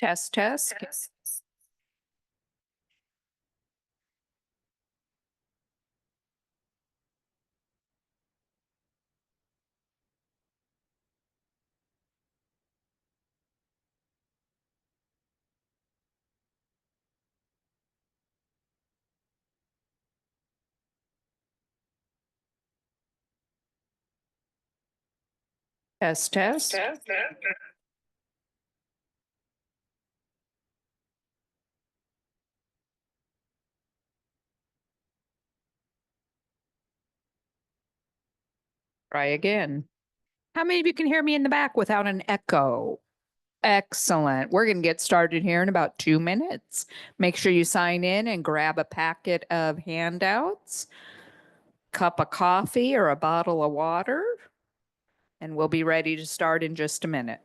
Test, test. Test, test. Try again. How many of you can hear me in the back without an echo? Excellent. We're going to get started here in about 2 minutes. Make sure you sign in and grab a packet of handouts, cup of coffee, or a bottle of water, and we'll be ready to start in just a minute.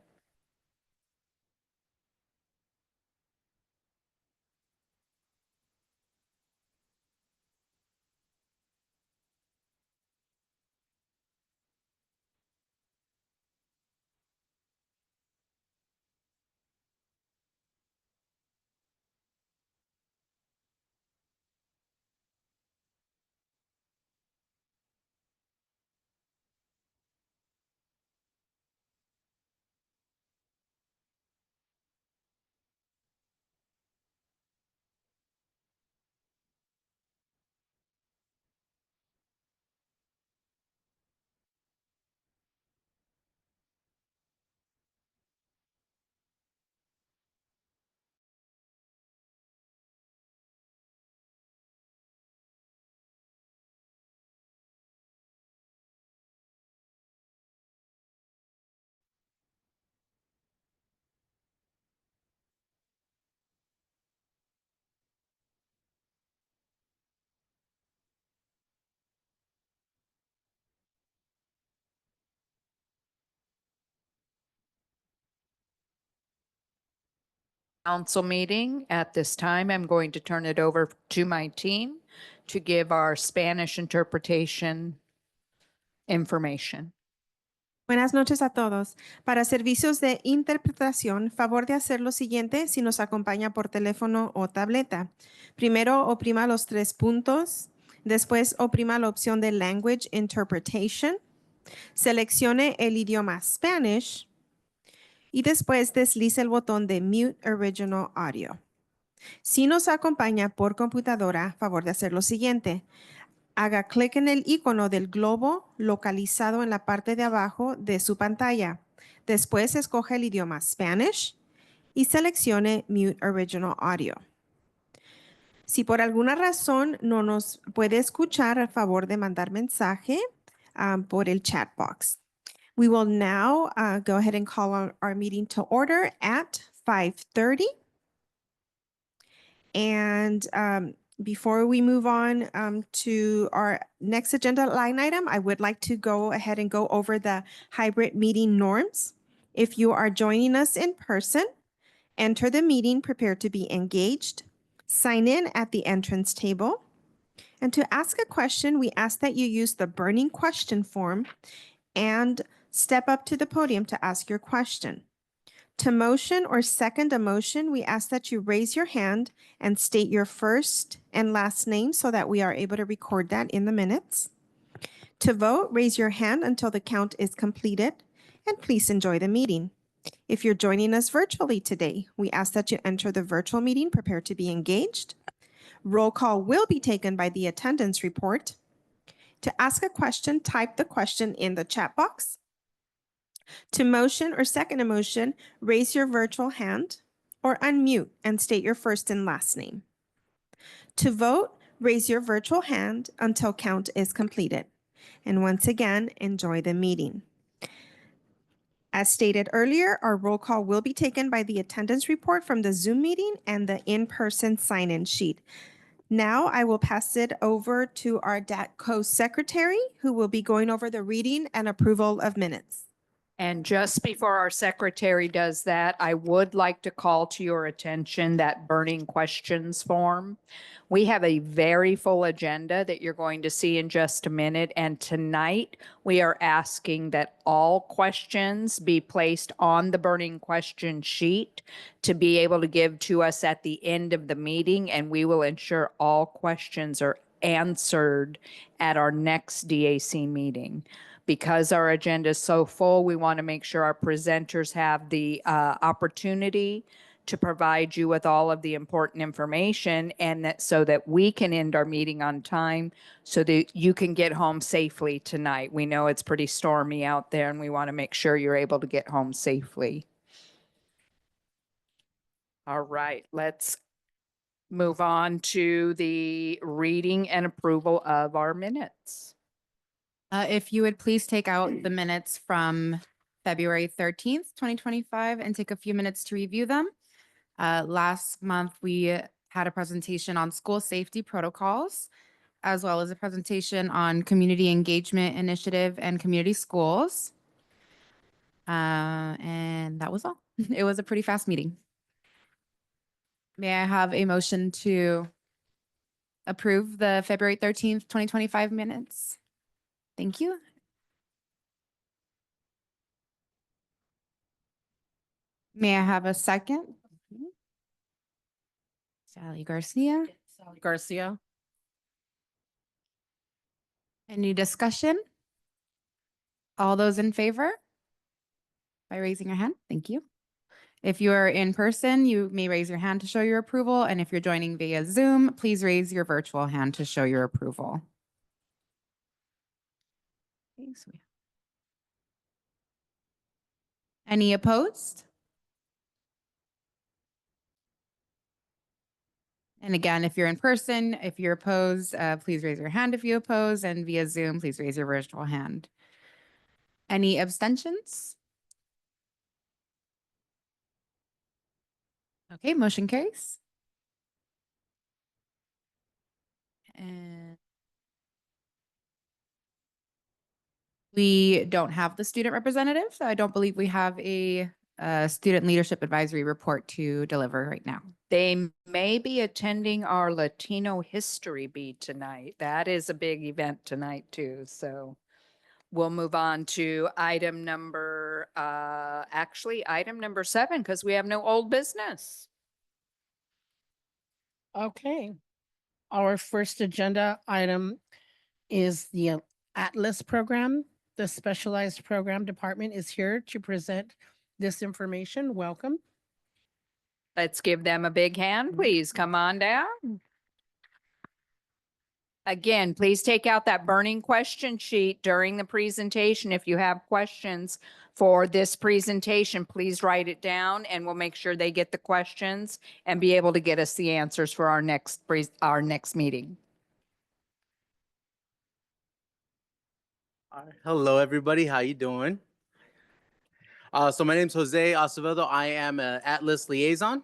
Council meeting. At this time, I'm going to turn it over to my team to give our Spanish interpretation information. Buenas noches a todos. Para servicios de interpretación, favor de hacer lo siguiente si nos acompaña por teléfono o tableta. Primero, oprima los 3 puntos. Después, oprima la opción de Language Interpretation. Seleccione el idioma Spanish. Y después, deslice el botón de Mute Original Audio. Si nos acompaña por computadora, favor de hacer lo siguiente. Haga clic en el icono del globo localizado en la parte de abajo de su pantalla. Después escoge el idioma Spanish y seleccione Mute Original Audio. Si por alguna razón no nos puede escuchar, a favor de mandar mensaje por el chat box. We will now go ahead and call our meeting to order at 5:30. And before we move on to our next agenda line item, I would like to go ahead and go over the hybrid meeting norms. If you are joining us in person, enter the meeting prepared to be engaged. Sign in at the entrance table. And to ask a question, we ask that you use the burning question form and step up to the podium to ask your question. To motion or second a motion, we ask that you raise your hand and state your first and last name so that we are able to record that in the minutes. To vote, raise your hand until the count is completed, and please enjoy the meeting. If you're joining us virtually today, we ask that you enter the virtual meeting prepared to be engaged. Roll call will be taken by the attendance report. To ask a question, type the question in the chat box. To motion or second a motion, raise your virtual hand or unmute and state your first and last name. To vote, raise your virtual hand until count is completed. And once again, enjoy the meeting. As stated earlier, our roll call will be taken by the attendance report from the Zoom meeting and the in-person sign-in sheet. Now I will pass it over to our DATCO secretary, who will be going over the reading and approval of minutes. And just before our secretary does that, I would like to call to your attention that burning questions form. We have a very full agenda that you're going to see in just a minute. And tonight, we are asking that all questions be placed on the burning question sheet to be able to give to us at the end of the meeting. And we will ensure all questions are answered at our next DAC meeting. Because our agenda is so full, we want to make sure our presenters have the opportunity to provide you with all of the important information and that so that we can end our meeting on time so that you can get home safely tonight. We know it's pretty stormy out there and we want to make sure you're able to get home safely. All right, let's move on to the reading and approval of our minutes. If you would please take out the minutes from February 13th, 2025, and take a few minutes to review them. Last month, we had a presentation on school safety protocols, as well as a presentation on community engagement initiative and community schools. And that was all. It was a pretty fast meeting. May I have a motion to approve the February 13th, 2025 minutes? Thank you. May I have a second? Sally Garcia. Garcia. Any discussion? All those in favor? By raising your hand, thank you. If you are in person, you may raise your hand to show your approval. And if you're joining via Zoom, please raise your virtual hand to show your approval. Any opposed? And again, if you're in person, if you're opposed, please raise your hand if you oppose, and via Zoom, please raise your virtual hand. Any abstentions? Okay, motion carries. And we don't have the student representative, so I don't believe we have a student leadership advisory report to deliver right now. They may be attending our Latino History Beat tonight. That is a big event tonight too. So we'll move on to item number 7, because we have no old business. Okay. Our first agenda item is the Atlas program. The Specialized Program Department is here to present this information. Welcome. Let's give them a big hand, please. Come on down. Again, please take out that burning question sheet during the presentation. If you have questions for this presentation, please write it down and we'll make sure they get the questions and be able to get us the answers for our next meeting. All right. Hello, everybody. How you doing? So my name is Jose Acevedo. I am an Atlas liaison.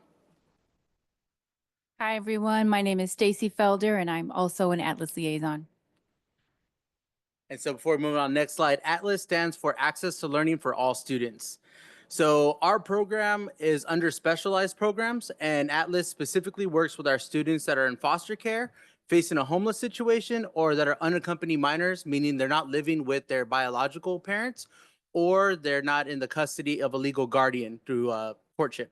Hi, everyone. My name is Stacy Felder, and I'm also an Atlas liaison. And so before we move on, next slide, Atlas stands for Access to Learning for All Students. So our program is under specialized programs, and Atlas specifically works with our students that are in foster care, facing a homeless situation, or that are unaccompanied minors, meaning they're not living with their biological parents, or they're not in the custody of a legal guardian through courtship.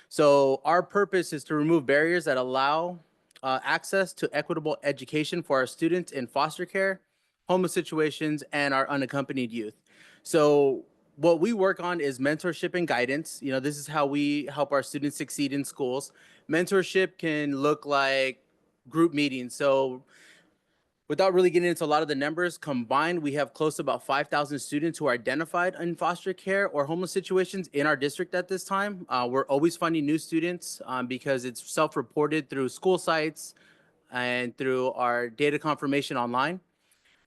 So our purpose is to remove barriers that allow access to equitable education for our students in foster care, homeless situations, and our unaccompanied youth. So what we work on is mentorship and guidance. You know, this is how we help our students succeed in schools. Mentorship can look like group meetings. So without really getting into a lot of the numbers, combined, we have close to about 5,000 students who are identified in foster care or homeless situations in our district at this time. We're always finding new students because it's self-reported through school sites and through our data confirmation online.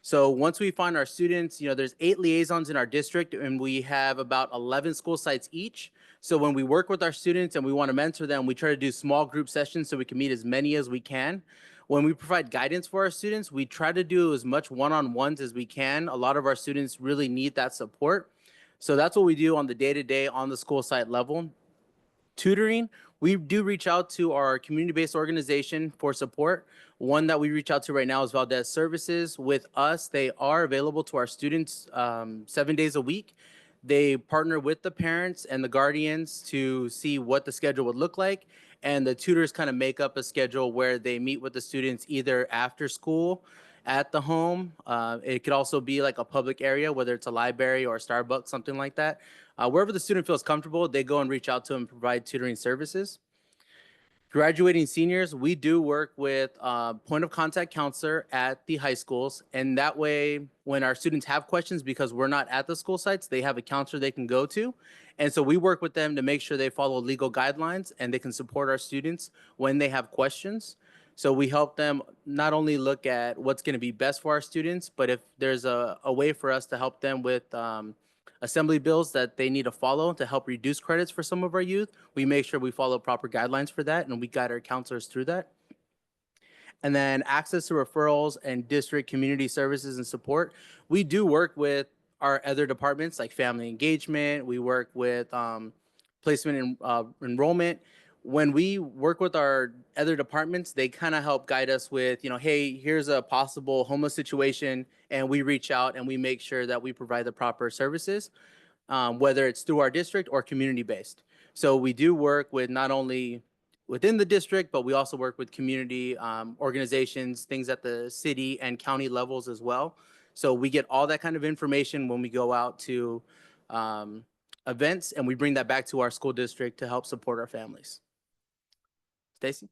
So once we find our students, you know, there's 8 liaisons in our district and we have about 11 school sites each. So when we work with our students and we want to mentor them, we try to do small group sessions so we can meet as many as we can. When we provide guidance for our students, we try to do as much one-on-ones as we can. A lot of our students really need that support. So that's what we do on the day-to-day on the school site level. Tutoring, we do reach out to our community-based organization for support. One that we reach out to right now is Valdez Services. With us, they are available to our students 7 days a week. They partner with the parents and the guardians to see what the schedule would look like. And the tutors kind of make up a schedule where they meet with the students either after school, at the home. It could also be like a public area, whether it's a library or a Starbucks, something like that. Wherever the student feels comfortable, they go and reach out to them and provide tutoring services. Graduating seniors, we do work with point of contact counselor at the high schools. And that way, when our students have questions, because we're not at the school sites, they have a counselor they can go to. And so we work with them to make sure they follow legal guidelines and they can support our students when they have questions. So we help them not only look at what's going to be best for our students, but if there's a way for us to help them with assembly bills that they need to follow to help reduce credits for some of our youth, we make sure we follow proper guidelines for that, and we guide our counselors through that. And then access to referrals and district community services and support. We do work with our other departments like family engagement. We work with placement and enrollment. When we work with our other departments, they kind of help guide us with, hey, here's a possible homeless situation, and we reach out and we make sure that we provide the proper services, whether it's through our district or community-based. So we do work with not only within the district, but we also work with community organizations, things at the city and county levels as well. So we get all that kind of information when we go out to events, and we bring that back to our school district to help support our families. Stacy?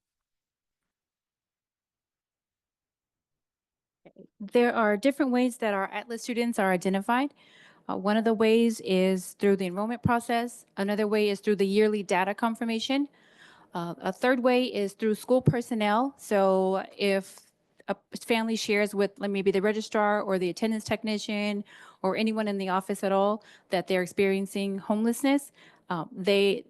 There are different ways that our Atlas students are identified. One of the ways is through the enrollment process. Another way is through the yearly data confirmation. A third way is through school personnel. So if a family shares with maybe the registrar or the attendance technician or anyone in the office at all that they're experiencing homelessness, the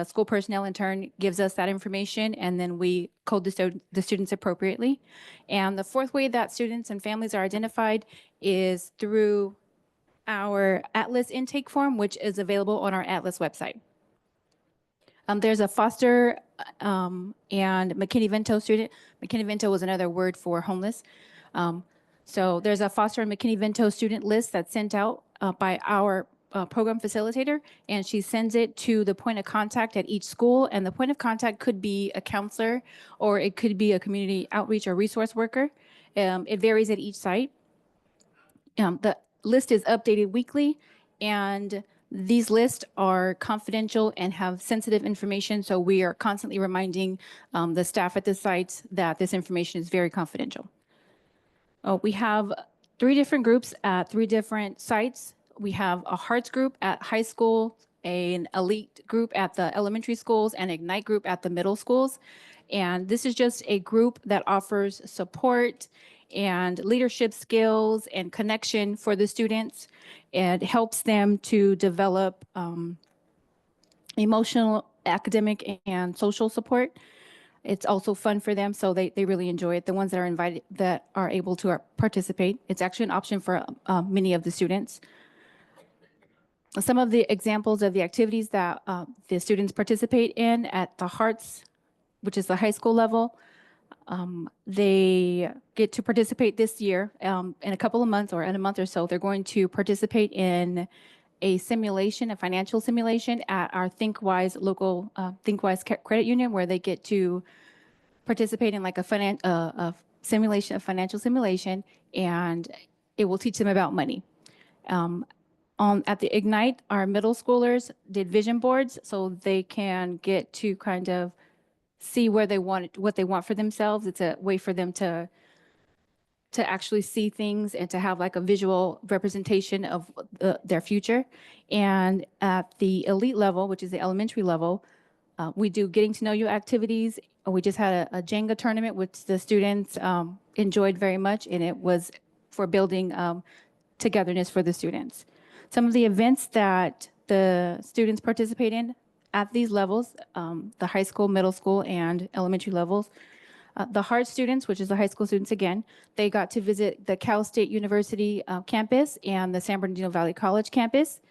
school personnel in turn gives us that information, and then we code the students appropriately. And the fourth way that students and families are identified is through our Atlas intake form, which is available on our Atlas website. There's a foster and McKinney-Vento student. McKinney-Vento was another word for homeless. So there's a foster and McKinney-Vento student list that's sent out by our program facilitator, and she sends it to the point of contact at each school. And the point of contact could be a counselor, or it could be a community outreach or resource worker. It varies at each site. The list is updated weekly, and these lists are confidential and have sensitive information. So we are constantly reminding the staff at the sites that this information is very confidential. We have 3 different groups at 3 different sites. We have a Hearts group at high school, an Elite group at the elementary schools, and Ignite group at the middle schools. And this is just a group that offers support and leadership skills and connection for the students. It helps them to develop emotional, academic, and social support. It's also fun for them, so they really enjoy it. The ones that are invited, that are able to participate, it's actually an option for many of the students. Some of the examples of the activities that the students participate in at the Hearts, which is the high school level, they get to participate this year in a couple of months, or in a month or so. They're going to participate in a simulation, a financial simulation at our ThinkWise local ThinkWise credit union, where they get to participate in like a simulation, a financial simulation, and it will teach them about money. At the Ignite, our middle schoolers did vision boards, so they can get to kind of see where they want, what they want for themselves. It's a way for them to actually see things and to have like a visual representation of their future. And at the Elite level, which is the elementary level, we do getting to know you activities. We just had a Jenga tournament, which the students enjoyed very much, and it was for building togetherness for the students. Some of the events that the students participate in at these levels, the high school, middle school, and elementary levels, the Heart students, which is the high school students again, they got to visit the Cal State University campus and the San Bernardino Valley College campus.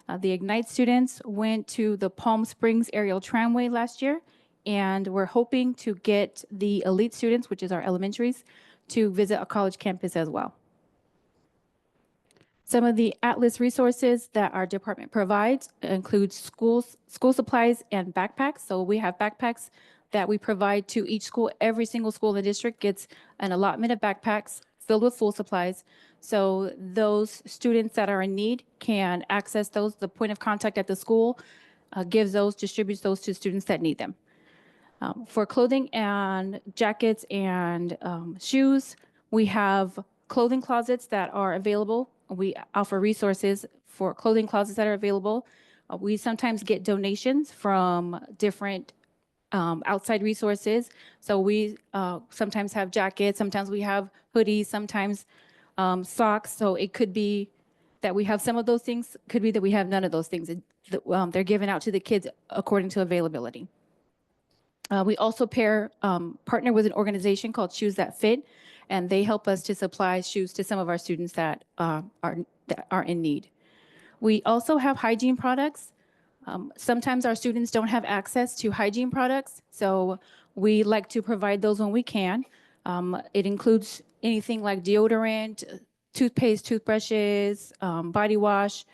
The Ignite students went to the Palm Springs Aerial Tramway last year, and we're hoping to get the elite students, which is our elementaries, to visit a college campus as well. Some of the Atlas resources that our department provides include school supplies and backpacks. So we have backpacks that we provide to each school. Every single school in the district gets an allotment of backpacks filled with school supplies. So those students that are in need can access those. The point of contact at the school distributes those to students that need them. For clothing and jackets and shoes, we have clothing closets that are available. We offer resources for clothing closets that are available. We sometimes get donations from different outside resources. So we sometimes have jackets, sometimes we have hoodies, sometimes socks. So it could be that we have some of those things, could be that we have none of those things. They're given out to the kids according to availability. We also partner with an organization called Shoes That Fit, and they help us to supply shoes to some of our students that are in need. We also have hygiene products. Sometimes our students don't have access to hygiene products, so we like to provide those when we can. It includes anything like deodorant, toothpaste, toothbrushes, body wash.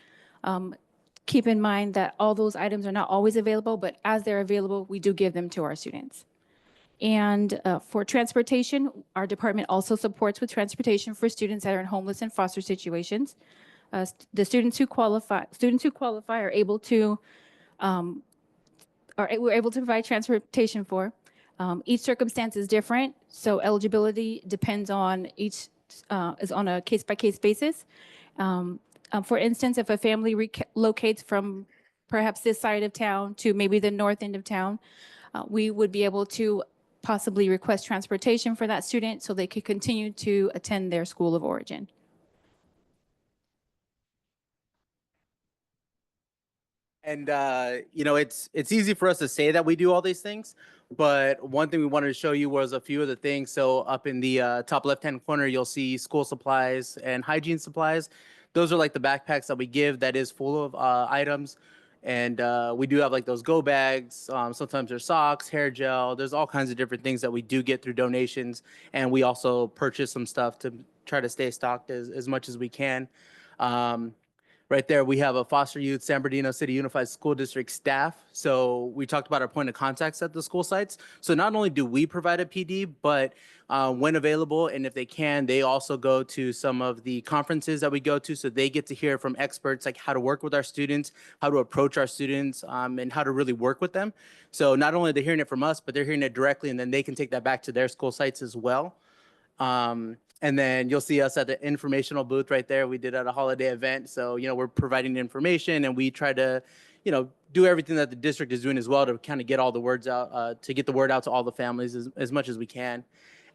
Keep in mind that all those items are not always available, but as they're available, we do give them to our students. And for transportation, our department also supports with transportation for students that are in homeless and foster situations. The students who qualify are able to we're able to provide transportation for. Each circumstance is different, so eligibility depends on is on a case-by-case basis. For instance, if a family relocates from perhaps this side of town to maybe the north end of town, we would be able to possibly request transportation for that student so they could continue to attend their school of origin. And it's easy for us to say that we do all these things, but one thing we wanted to show you was a few of the things. So up in the top left-hand corner, you'll see school supplies and hygiene supplies. Those are like the backpacks that we give that is full of items. And we do have like those go bags. Sometimes there's socks, hair gel. There's all kinds of different things that we do get through donations. And we also purchase some stuff to try to stay stocked as much as we can. Right there, we have a foster youth San Bernardino City Unified School District staff. So we talked about our point of contacts at the school sites. So not only do we provide a PD, but when available and if they can, they also go to some of the conferences that we go to. So they get to hear from experts like how to work with our students, how to approach our students, and how to really work with them. So not only are they hearing it from us, but they're hearing it directly, and then they can take that back to their school sites as well. And then you'll see us at the informational booth right there. We did at a holiday event. So, we're providing information, and we try to, do everything that the district is doing as well to kind of get all the words out, to get the word out to all the families as much as we can.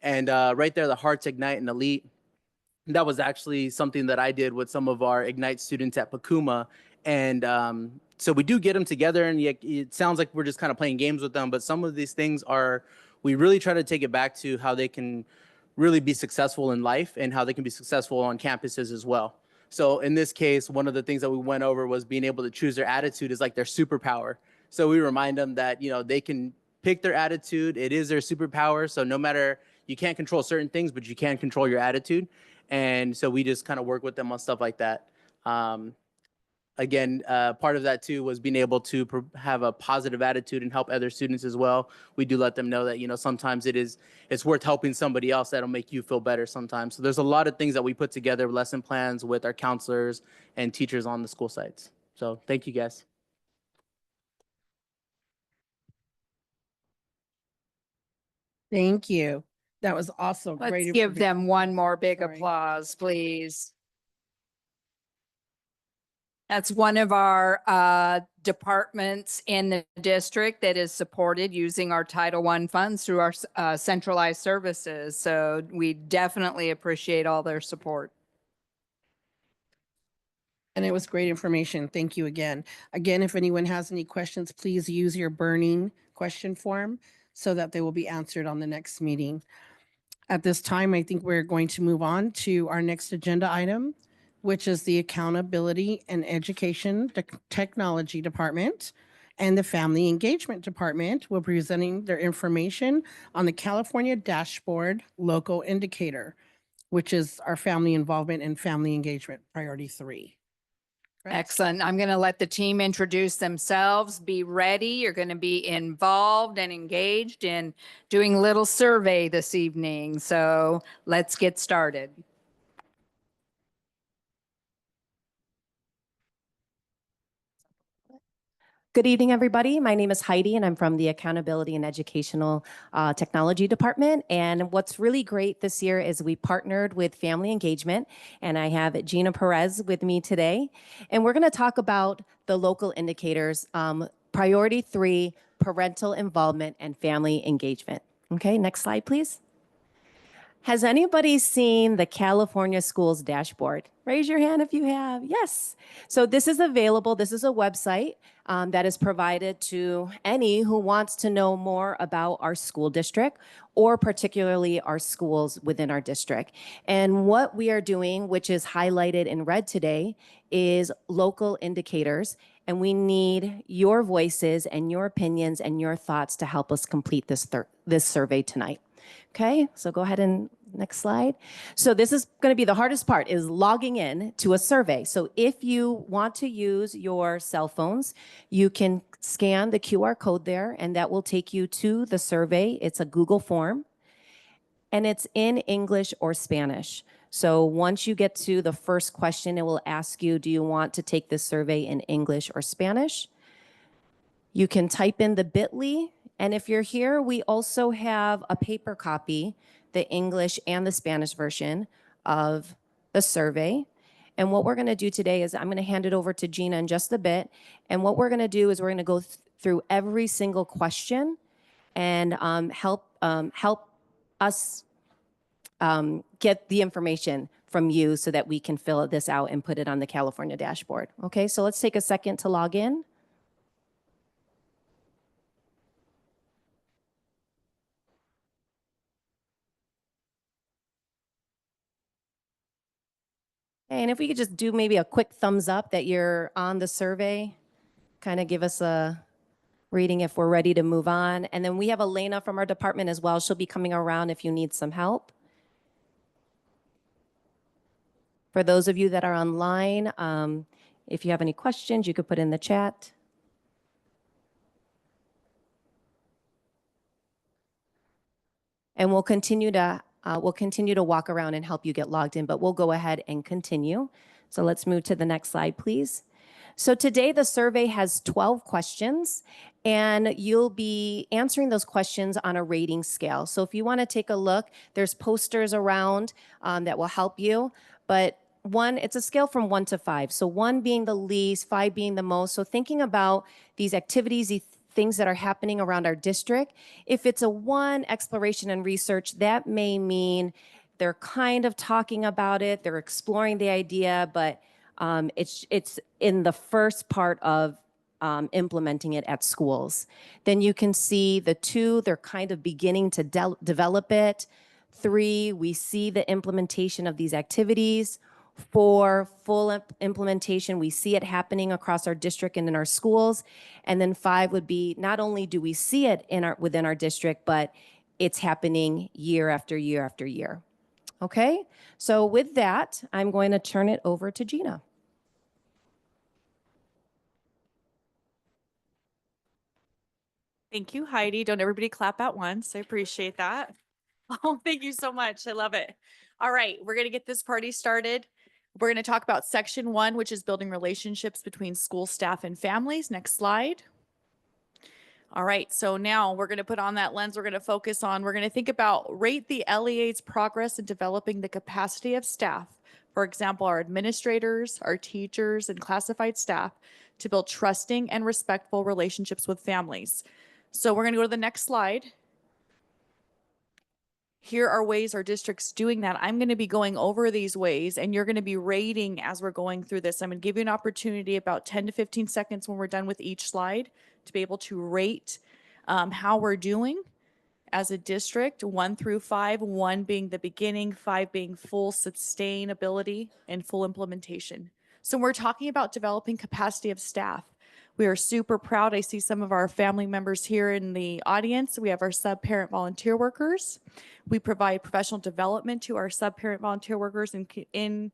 And right there, the Hearts Ignite and Elite, that was actually something that I did with some of our Ignite students at Pacuma. And so we do get them together, and it sounds like we're just kind of playing games with them. But some of these things we really try to take it back to how they can really be successful in life and how they can be successful on campuses as well. So in this case, one of the things that we went over was being able to choose their attitude is like their superpower. So we remind them that, they can pick their attitude. It is their superpower. So no matter, you can't control certain things, but you can control your attitude. And so we just kind of work with them on stuff like that. Again, part of that too was being able to have a positive attitude and help other students as well. We do let them know that, sometimes it's worth helping somebody else that'll make you feel better sometimes. So there's a lot of things that we put together, lesson plans with our counselors and teachers on the school sites. So thank you, guys. Thank you. That was also Let's great. give information. them one more big Sorry. applause, please. That's one of our departments in the district that is supported using our Title I funds through our centralized services. So we definitely appreciate all their support. And it was great information. Thank you again. Again, if anyone has any questions, please use your burning question form so that they will be answered on the next meeting. At this time, I think we're going to move on to our next agenda item, which is the Accountability and Education Technology Department, and the Family Engagement Department will be presenting their information on the California Dashboard Local Indicator, which is our family involvement and family engagement priority 3. Correct? Excellent. I'm going to let the team introduce themselves. Be ready. You're going to be involved and engaged in doing a little survey this evening. So let's get started. Good evening, everybody. My name is Heidi, and I'm from the Accountability and Educational Technology Department. And what's really great this year is we partnered with Family Engagement, and I have Gina Perez with me today. And we're going to talk about the local indicators, priority 3, parental involvement and family engagement. Okay, next slide, please. Has anybody seen the California Schools Dashboard? Raise your hand if you have. Yes. So this is available. This is a website that is provided to any who wants to know more about our school district or particularly our schools within our district. And what we are doing, which is highlighted in red today, is local indicators. And we need your voices and your opinions and your thoughts to help us complete this survey tonight. Okay, so go ahead and next slide. So this is going to be the hardest part, is logging in to a survey. So if you want to use your cell phones, you can scan the QR code there, and that will take you to the survey. It's a Google form, and it's in English or Spanish. So once you get to the first question, it will ask you, do you want to take this survey in English or Spanish? You can type in the bit.ly. And if you're here, we also have a paper copy, the English and the Spanish version of the survey. And what we're going to do today is I'm going to hand it over to Gina in just a bit. And what we're going to do is we're going to go through every single question and help us get the information from you so that we can fill this out and put it on the California dashboard. Okay, so let's take a second to log in. And if we could just do maybe a quick thumbs up that you're on the survey, kind of give us a reading if we're ready to move on. And then we have Elena from our department as well. She'll be coming around if you need some help. For those of you that are online, if you have any questions, you could put in the chat. And we'll continue to walk around and help you get logged in, but we'll go ahead and continue. So let's move to the next slide, please. So today the survey has 12 questions, and you'll be answering those questions on a rating scale. So if you want to take a look, there's posters around that will help you. But it's a scale from 1 to 5. So 1 being the least, 5 being the most. So thinking about these activities, these things that are happening around our district. If it's a 1, exploration and research, that may mean they're kind of talking about it, they're exploring the idea, but it's in the first part of implementing it at schools. Then you can see the 2, they're kind of beginning to develop it. 3, we see the implementation of these activities. 4, full implementation. We see it happening across our district and in our schools. And then 5 would be, not only do we see it within our district, but it's happening year after year after year. Okay, so with that, I'm going to turn it over to Gina. Thank you, Heidi. Don't everybody clap at once. I appreciate that. Oh, thank you so much. I love it. All right, we're going to get this party started. We're going to talk about section 1, which is building relationships between school staff and families. Next slide. All right, so now we're going to put on that lens. We're going to think about rate the LEA's progress in developing the capacity of staff. For example, our administrators, our teachers, and classified staff to build trusting and respectful relationships with families. So we're going to go to the next slide. Here are ways our district's doing that. I'm going to be going over these ways, and you're going to be rating as we're going through this. I'm going to give you an opportunity about 10 to 15 seconds when we're done with each slide to be able to rate how we're doing as a district, 1 through 5, 1 being the beginning, 5 being full sustainability and full implementation. So we're talking about developing capacity of staff. We are super proud. I see some of our family members here in the audience. We have our sub-parent volunteer workers. We provide professional development to our sub-parent volunteer workers in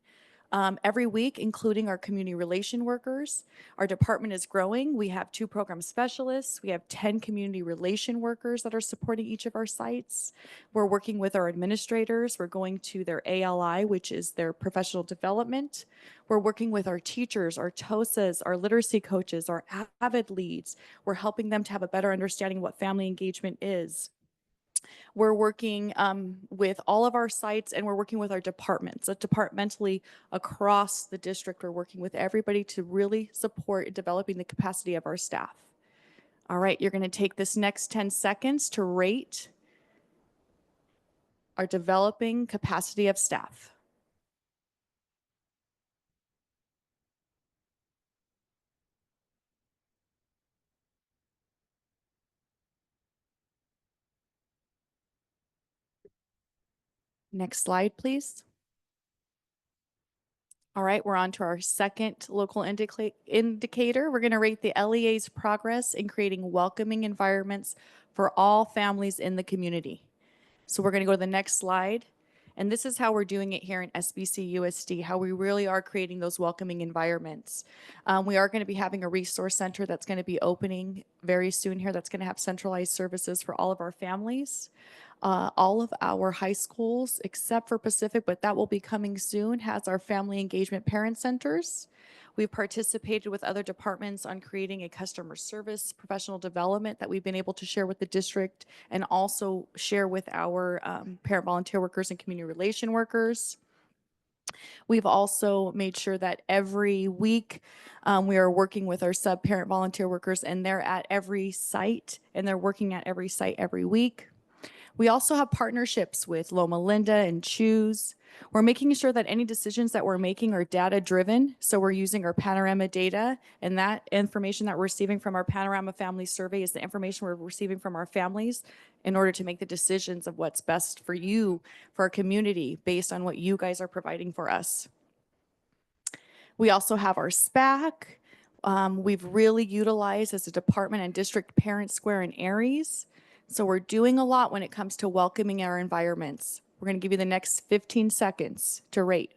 every week, including our community relation workers. Our department is growing. We have 2 program specialists. We have 10 community relation workers that are supporting each of our sites. We're working with our administrators. We're going to their ALI, which is their professional development. We're working with our teachers, our TOSAs, our literacy coaches, our AVID leads. We're helping them to have a better understanding of what family engagement is. We're working with all of our sites, and we're working with our departments. So departmentally across the district, we're working with everybody to really support developing the capacity of our staff. All right, you're going to take this next 10 seconds to rate our developing capacity of staff. Next slide, please. All right, we're on to our second local indicator. We're going to rate the LEA's progress in creating welcoming environments for all families in the community. So we're going to go to the next slide. And this is how we're doing it here in SBC USD, how we really are creating those welcoming environments. We are going to be having a resource center that's going to be opening very soon here that's going to have centralized services for all of our families. All of our high schools, except for Pacific, but that will be coming soon, has our family engagement parent centers. We've participated with other departments on creating a customer service professional development that we've been able to share with the district and also share with our parent volunteer workers and community relation workers. We've also made sure that every week we are working with our sub-parent volunteer workers, and they're at every site, and they're working at every site every week. We also have partnerships with Loma Linda and Choose. We're making sure that any decisions that we're making are data driven. So we're using our Panorama data, and that information that we're receiving from our Panorama Family Survey is the information we're receiving from our families in order to make the decisions of what's best for you, for our community, based on what you guys are providing for us. We also have our SPAC. We've really utilized as a department and district Parent Square and Aries. So we're doing a lot when it comes to welcoming our environments. We're going to give you the next 15 seconds to rate.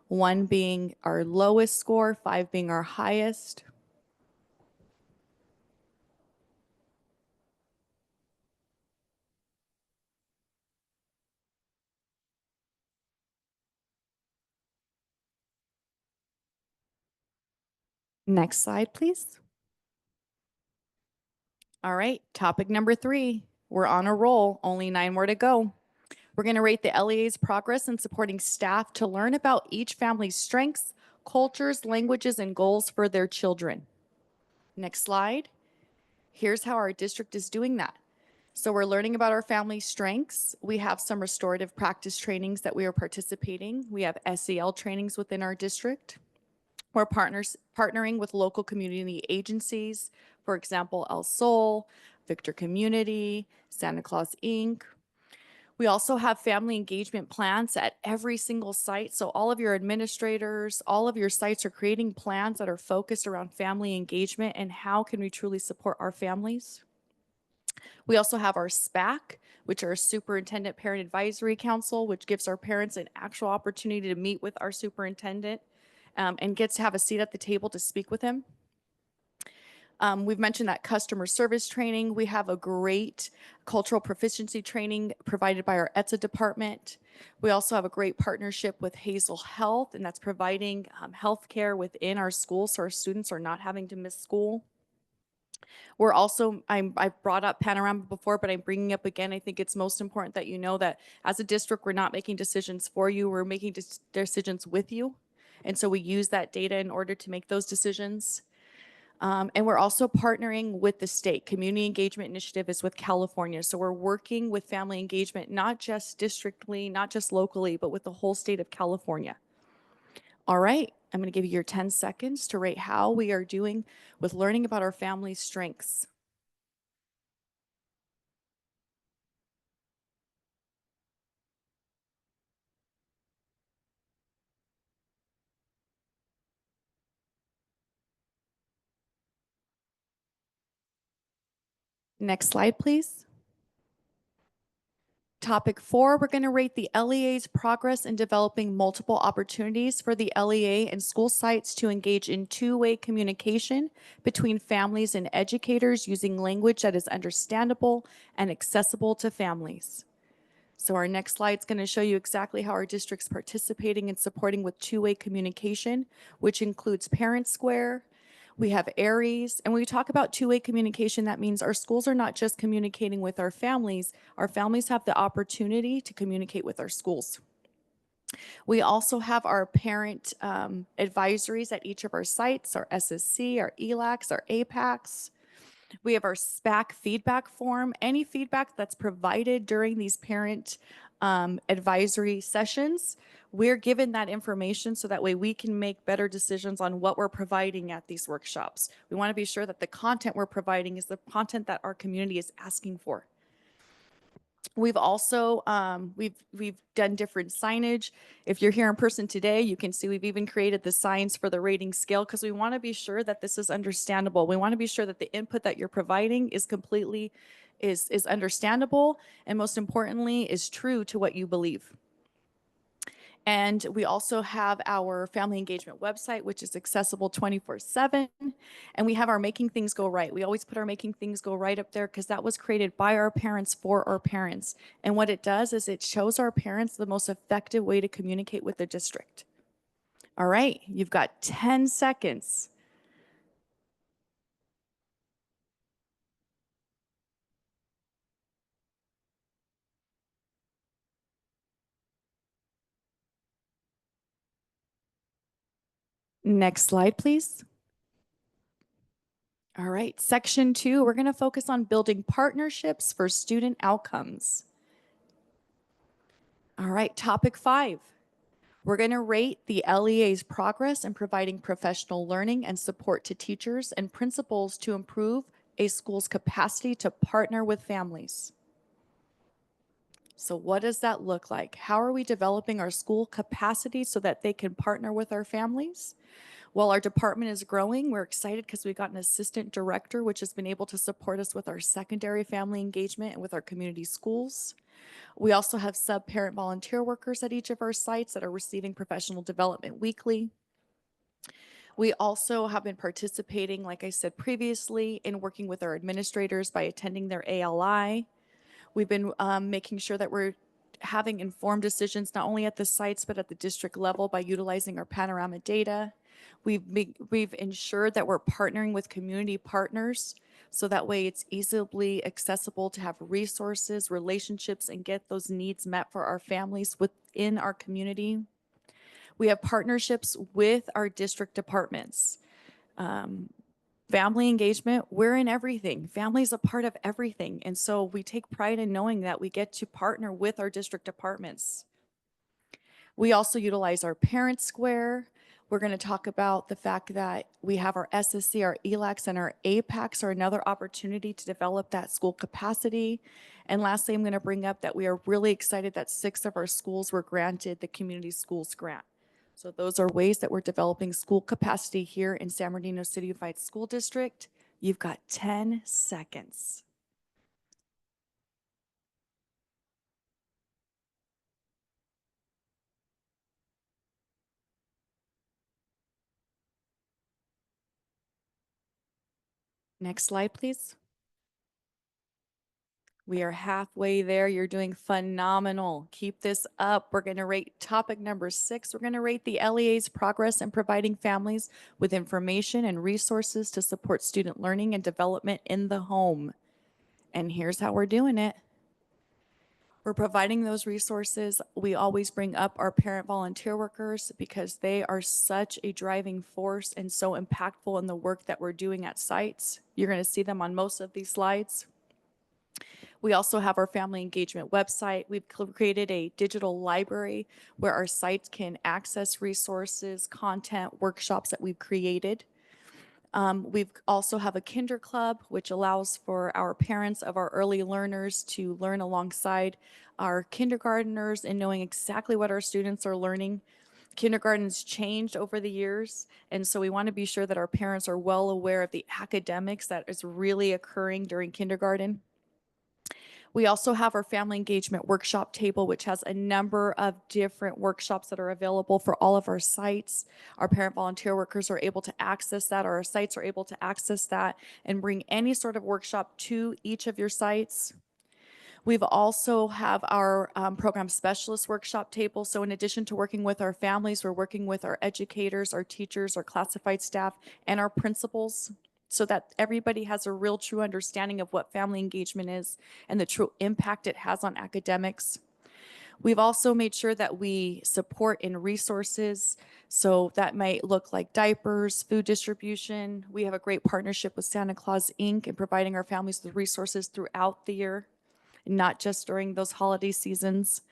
1 being our lowest score, 5 being our highest. Next slide, please. All right, topic number 3. We're on a roll, only 9 more to go. We're going to rate the LEA's progress in supporting staff to learn about each family's strengths, cultures, languages, and goals for their children. Next slide. Here's how our district is doing that. So we're learning about our family strengths. We have some restorative practice trainings that we are participating. We have SEL trainings within our district. We're partnering with local community agencies, for example, El Sol, Victor Community, Santa Claus Inc. We also have family engagement plans at every single site. So all of your administrators, all of your sites are creating plans that are focused around family engagement and how can we truly support our families. We also have our SPAC, which are Superintendent Parent Advisory Council, which gives our parents an actual opportunity to meet with our superintendent and gets to have a seat at the table to speak with him. We've mentioned that customer service training. We have a great cultural proficiency training provided by our ETSA department. We also have a great partnership with Hazel Health, and that's providing healthcare within our schools so our students are not having to miss school. We're also, I've brought up Panorama before, but I'm bringing up again, I think it's most important that you know that as a district, we're not making decisions for you, we're making decisions with you. And so we use that data in order to make those decisions. And we're also partnering with the state. Community Engagement Initiative is with California. So we're working with family engagement, not just districtly, not just locally, but with the whole state of California. All right, I'm going to give you your 10 seconds to rate how we are doing with learning about our family's strengths. Next slide, please. Topic 4, we're going to rate the LEA's progress in developing multiple opportunities for the LEA and school sites to engage in two-way communication between families and educators using language that is understandable and accessible to families. So our next slide is going to show you exactly how our district's participating and supporting with two-way communication, which includes Parent Square. We have ARIES, and when we talk about two-way communication, that means our schools are not just communicating with our families have the opportunity to communicate with our schools. We also have our parent advisories at each of our sites, our SSC, our ELACs, our APACs. We have our SPAC feedback form. Any feedback that's provided during these parent advisory sessions, we're given that information so that way we can make better decisions on what we're providing at these workshops. We want to be sure that the content we're providing is the content that our community is asking for. We've also, we've done different signage. If you're here in person today, you can see we've even created the signs for the rating scale because we want to be sure that this is understandable. We want to be sure that the input that you're providing is completely, is understandable, and most importantly, is true to what you believe. And we also have our family engagement website, which is accessible 24/7. And we have our Making Things Go Right. We always put our Making Things Go Right up there because that was created by our parents for our parents. And what it does is it shows our parents the most effective way to communicate with the district. All right, you've got 10 seconds. Next slide, please. All right, section 2, we're going to focus on building partnerships for student outcomes. All right, topic 5. We're going to rate the LEA's progress in providing professional learning and support to teachers and principals to improve a school's capacity to partner with families. So what does that look like? How are we developing our school capacity so that they can partner with our families? While our department is growing, we're excited because we got an assistant director, which has been able to support us with our secondary family engagement and with our community schools. We also have sub-parent volunteer workers at each of our sites that are receiving professional development weekly. We also have been participating, like I said previously, in working with our administrators by attending their ALI. We've been making sure that we're having informed decisions not only at the sites but at the district level by utilizing our panorama data. We've ensured that we're partnering with community partners so that way it's easily accessible to have resources, relationships, and get those needs met for our families within our community. We have partnerships with our district departments. Family engagement, we're in everything. Family is a part of everything. And so we take pride in knowing that we get to partner with our district departments. We also utilize our Parent Square. We're going to talk about the fact that we have our SSC, our ELACs, and our APACs are another opportunity to develop that school capacity. And lastly, I'm going to bring up that we are really excited that 6 of our schools were granted the Community Schools Grant. So those are ways that we're developing school capacity here in San Bernardino City Unified School District. You've got 10 seconds. Next slide, please. We are halfway there. You're doing phenomenal. Keep this up. We're going to rate topic number 6. We're going to rate the LEA's progress in providing families with information and resources to support student learning and development in the home. And here's how we're doing it. We're providing those resources. We always bring up our parent volunteer workers because they are such a driving force and so impactful in the work that we're doing at sites. You're going to see them on most of these slides. We also have our family engagement website. We've created a digital library where our sites can access resources, content, workshops that we've created. We've also have a Kinder Club, which allows for our parents of our early learners to learn alongside our kindergarteners and knowing exactly what our students are learning. Kindergarten's changed over the years, and so we want to be sure that our parents are well aware of the academics that is really occurring during kindergarten. We also have our family engagement workshop table, which has a number of different workshops that are available for all of our sites. Our parent volunteer workers are able to access that, or our sites are able to access that and bring any sort of workshop to each of your sites. We've also have our program specialist workshop table. So in addition to working with our families, we're working with our educators, our teachers, our classified staff, and our principals, so that everybody has a real true understanding of what family engagement is and the true impact it has on academics. We've also made sure that we support in resources. So that might look like diapers, food distribution. We have a great partnership with Santa Claus Inc. in providing our families with resources throughout the year, not just during those holiday seasons.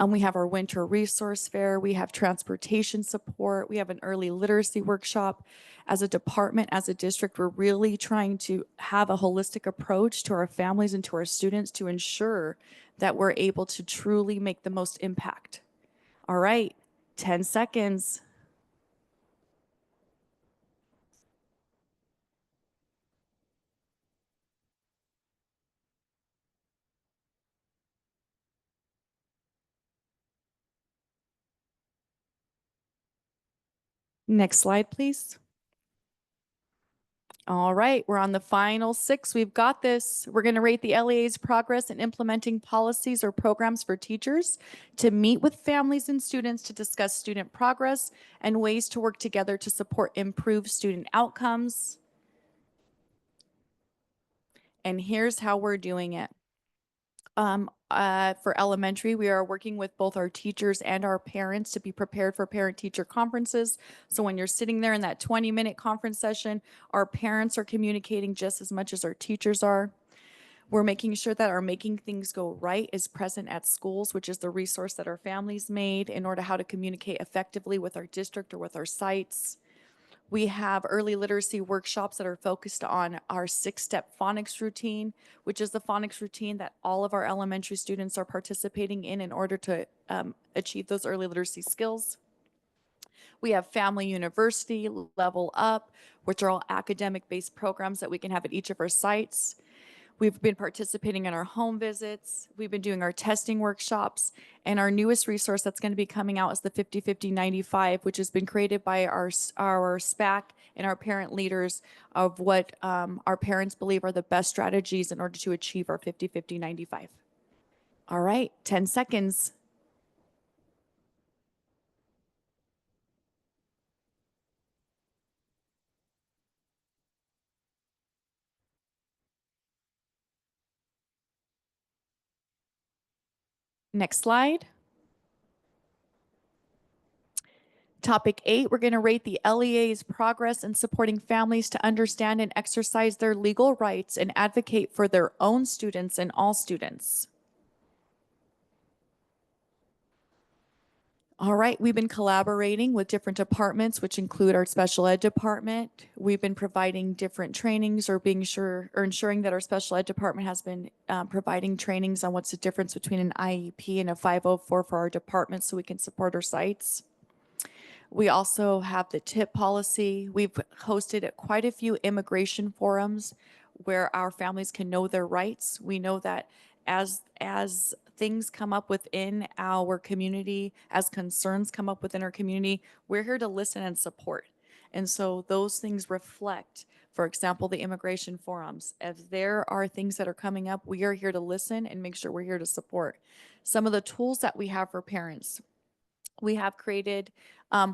We have our winter resource fair. We have transportation support. We have an early literacy workshop. As a department, as a district, we're really trying to have a holistic approach to our families and to our students to ensure that we're able to truly make the most impact. All right, 10 seconds. Next slide, please. All right, we're on the final 6. We've got this. We're going to rate the LEA's progress in implementing policies or programs for teachers to meet with families and students to discuss student progress and ways to work together to support improved student outcomes. And here's how we're doing it. For elementary, we are working with both our teachers and our parents to be prepared for parent-teacher conferences. So when you're sitting there in that 20-minute conference session, our parents are communicating just as much as our teachers are. We're making sure that our Making Things Go Right is present at schools, which is the resource that our families made in order how to communicate effectively with our district or with our sites. We have early literacy workshops that are focused on our 6-step phonics routine, which is the phonics routine that all of our elementary students are participating in order to achieve those early literacy skills. We have Family University, Level Up, which are all academic-based programs that we can have at each of our sites. We've been participating in our home visits. We've been doing our testing workshops. And our newest resource that's going to be coming out is the 50-50-95, which has been created by our SPAC and our parent leaders of what our parents believe are the best strategies in order to achieve our 50-50-95. All right, 10 seconds. Next slide. Topic 8, we're going to rate the LEA's progress in supporting families to understand and exercise their legal rights and advocate for their own students and all students. All right, we've been collaborating with different departments, which include our special ed department. We've been providing different trainings or ensuring that our special ed department has been providing trainings on what's the difference between an IEP and a 504 for our department so we can support our sites. We also have the TIP policy. We've hosted quite a few immigration forums where our families can know their rights. We know that as things come up within our community, as concerns come up within our community, we're here to listen and support. And so those things reflect, for example, the immigration forums. If there are things that are coming up, we are here to listen and make sure we're here to support. Some of the tools that we have for parents. We have created,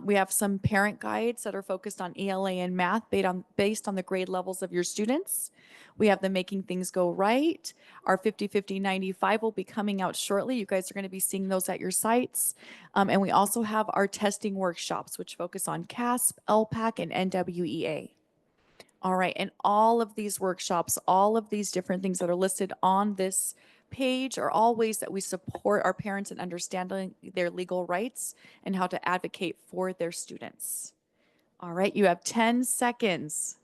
we have some parent guides that are focused on ELA and math based on the grade levels of your students. We have the Making Things Go Right. Our 50-50-95 will be coming out shortly. You guys are going to be seeing those at your sites. And we also have our testing workshops, which focus on CASP, LPAC, and NWEA. All right, and all of these workshops, all of these different things that are listed on this page are all ways that we support our parents in understanding their legal rights and how to advocate for their students. All right, you have 10 seconds.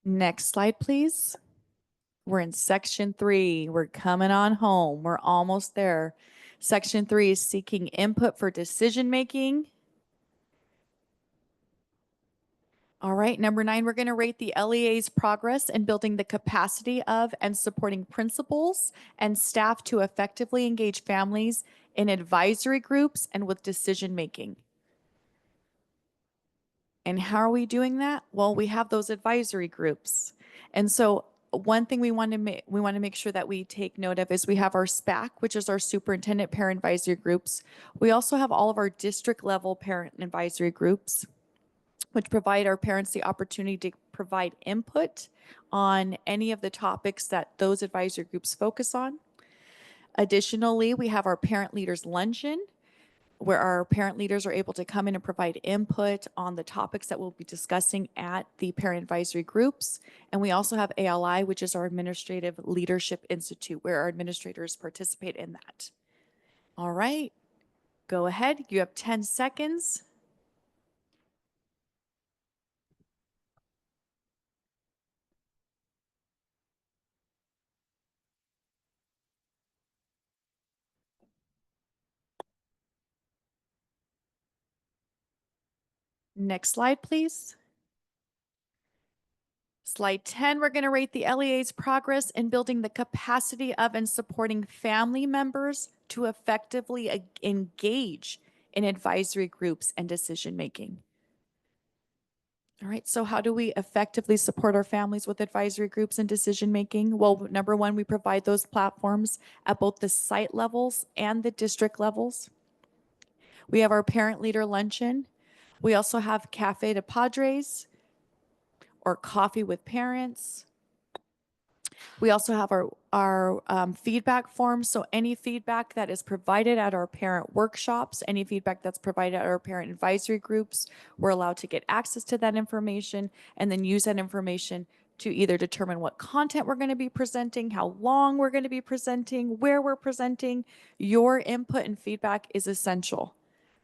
Next slide, please. We're in section 3. We're coming on home. We're almost there. Section 3 is seeking input for decision making. All right, number 9, we're going to rate the LEA's progress in building the capacity of and supporting principals and staff to effectively engage families in advisory groups and with decision making. And how are we doing that? Well, we have those advisory groups. And so one thing we want to make sure that we take note of is we have our SPAC, which is our superintendent parent advisory groups. We also have all of our district level parent advisory groups, which provide our parents the opportunity to provide input on any of the topics that those advisory groups focus on. Additionally, we have our parent leaders luncheon, where our parent leaders are able to come in and provide input on the topics that we'll be discussing at the parent advisory groups. And we also have ALI, which is our Administrative Leadership Institute, where our administrators participate in that. All right, go ahead. You have 10 seconds. Next slide, please. Slide 10, we're going to rate the LEA's progress in building the capacity of and supporting family members to effectively engage in advisory groups and decision making. All right, so how do we effectively support our families with advisory groups and decision making? Well, number 1, we provide those platforms at both the site levels and the district levels. We have our parent leader luncheon. We also have Cafe de Padres, or coffee with parents. We also have our feedback forms. So any feedback that is provided at our parent workshops, any feedback that's provided at our parent advisory groups, we're allowed to get access to that information and then use that information to either determine what content we're going to be presenting, how long we're going to be presenting, where we're presenting. Your input and feedback is essential.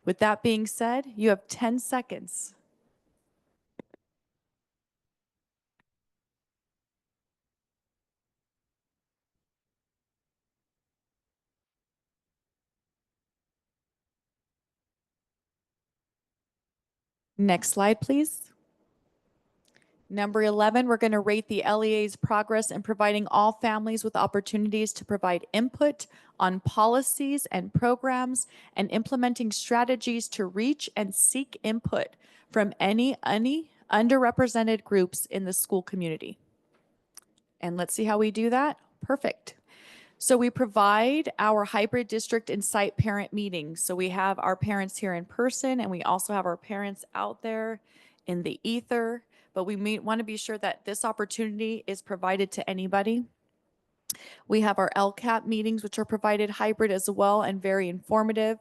With that being said, you have 10 seconds. Next slide, please. Number 11, we're going to rate the LEA's progress in providing all families with opportunities to provide input on policies and programs and implementing strategies to reach and seek input from any underrepresented groups in the school community. And let's see how we do that. Perfect. So we provide our hybrid district and site parent meetings. So we have our parents here in person, and we also have our parents out there in the ether. But we want to be sure that this opportunity is provided to anybody. We have our LCAP meetings, which are provided hybrid as well and very informative.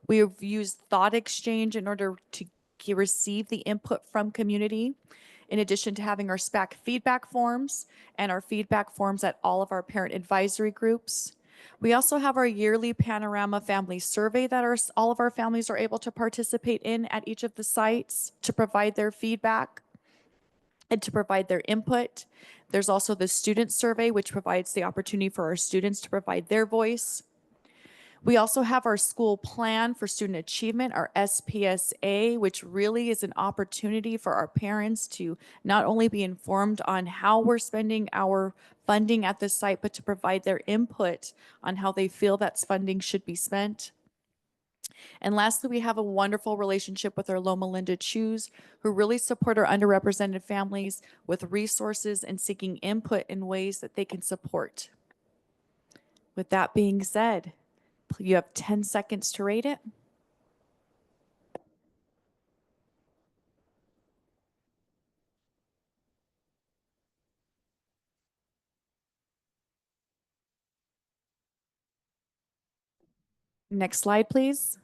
We have used Thought Exchange in order to receive the input from community, in addition to having our SPAC feedback forms and our feedback forms at all of our parent advisory groups. We also have our yearly Panorama Family Survey that all of our families are able to participate in at each of the sites to provide their feedback and to provide their input. There's also the student survey, which provides the opportunity for our students to provide their voice. We also have our school plan for student achievement, our SPSA, which really is an opportunity for our parents to not only be informed on how we're spending our funding at the site, but to provide their input on how they feel that funding should be spent. And lastly, we have a wonderful relationship with our Loma Linda Choose, who really support our underrepresented families with resources and seeking input in ways that they can support. With that being said, you have 10 seconds to rate it. Next slide, please.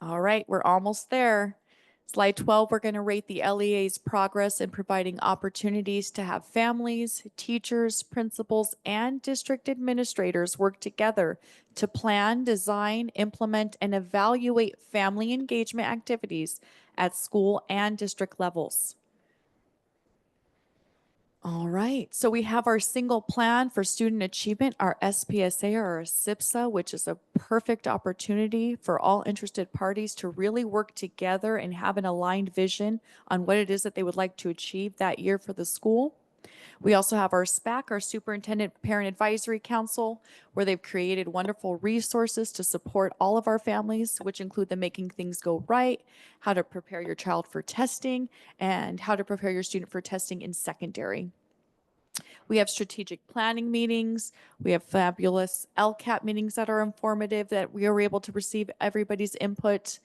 All right, we're almost there. Slide 12, we're going to rate the LEA's progress in providing opportunities to have families, teachers, principals, and district administrators work together to plan, design, implement, and evaluate family engagement activities at school and district levels. All right, so we have our single plan for student achievement, our SPSA or our SIPSA, which is a perfect opportunity for all interested parties to really work together and have an aligned vision on what it is that they would like to achieve that year for the school. We also have our SPAC, our Superintendent Parent Advisory Council, where they've created wonderful resources to support all of our families, which include the Making Things Go Right, how to prepare your child for testing, and how to prepare your student for testing in secondary. We have strategic planning meetings. We have fabulous LCAP meetings that are informative that we are able to receive everybody's input.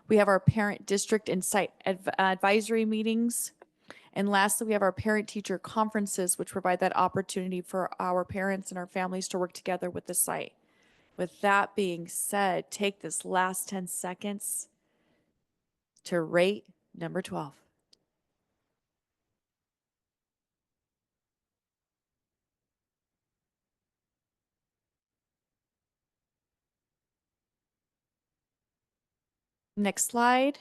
We have our parent district and site advisory meetings. And lastly, we have our parent-teacher conferences, which provide that opportunity for our parents and our families to work together with the site. With that being said, take this last 10 seconds to rate number 12. Next slide.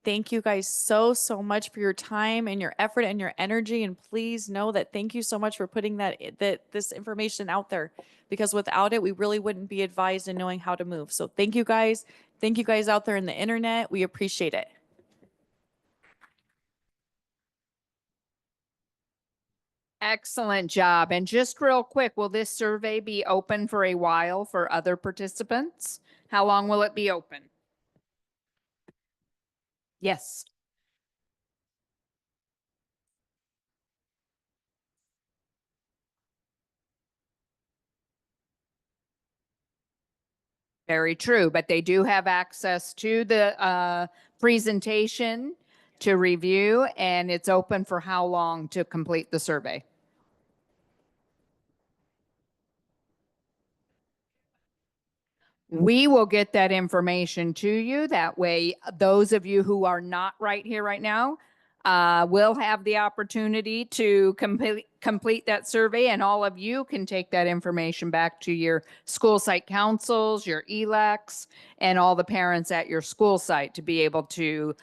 Thank you guys so much for your time and your effort and your energy. And please know that thank you so much for putting this information out there, because without it, we really wouldn't be advised in knowing how to move. So thank you guys. Thank you guys out there in the internet. We appreciate it. Excellent job. And just real quick, will this survey be open for a while for other participants? How long will it be open? Yes. Very true, but they do have access to the presentation to review, and it's open for how long to complete the survey? We will get that information to you. That way, those of you who are not right here right now will have the opportunity to complete that survey, and all of you can take that information back to your school site councils, your ELACs, and all the parents at your school site to be able to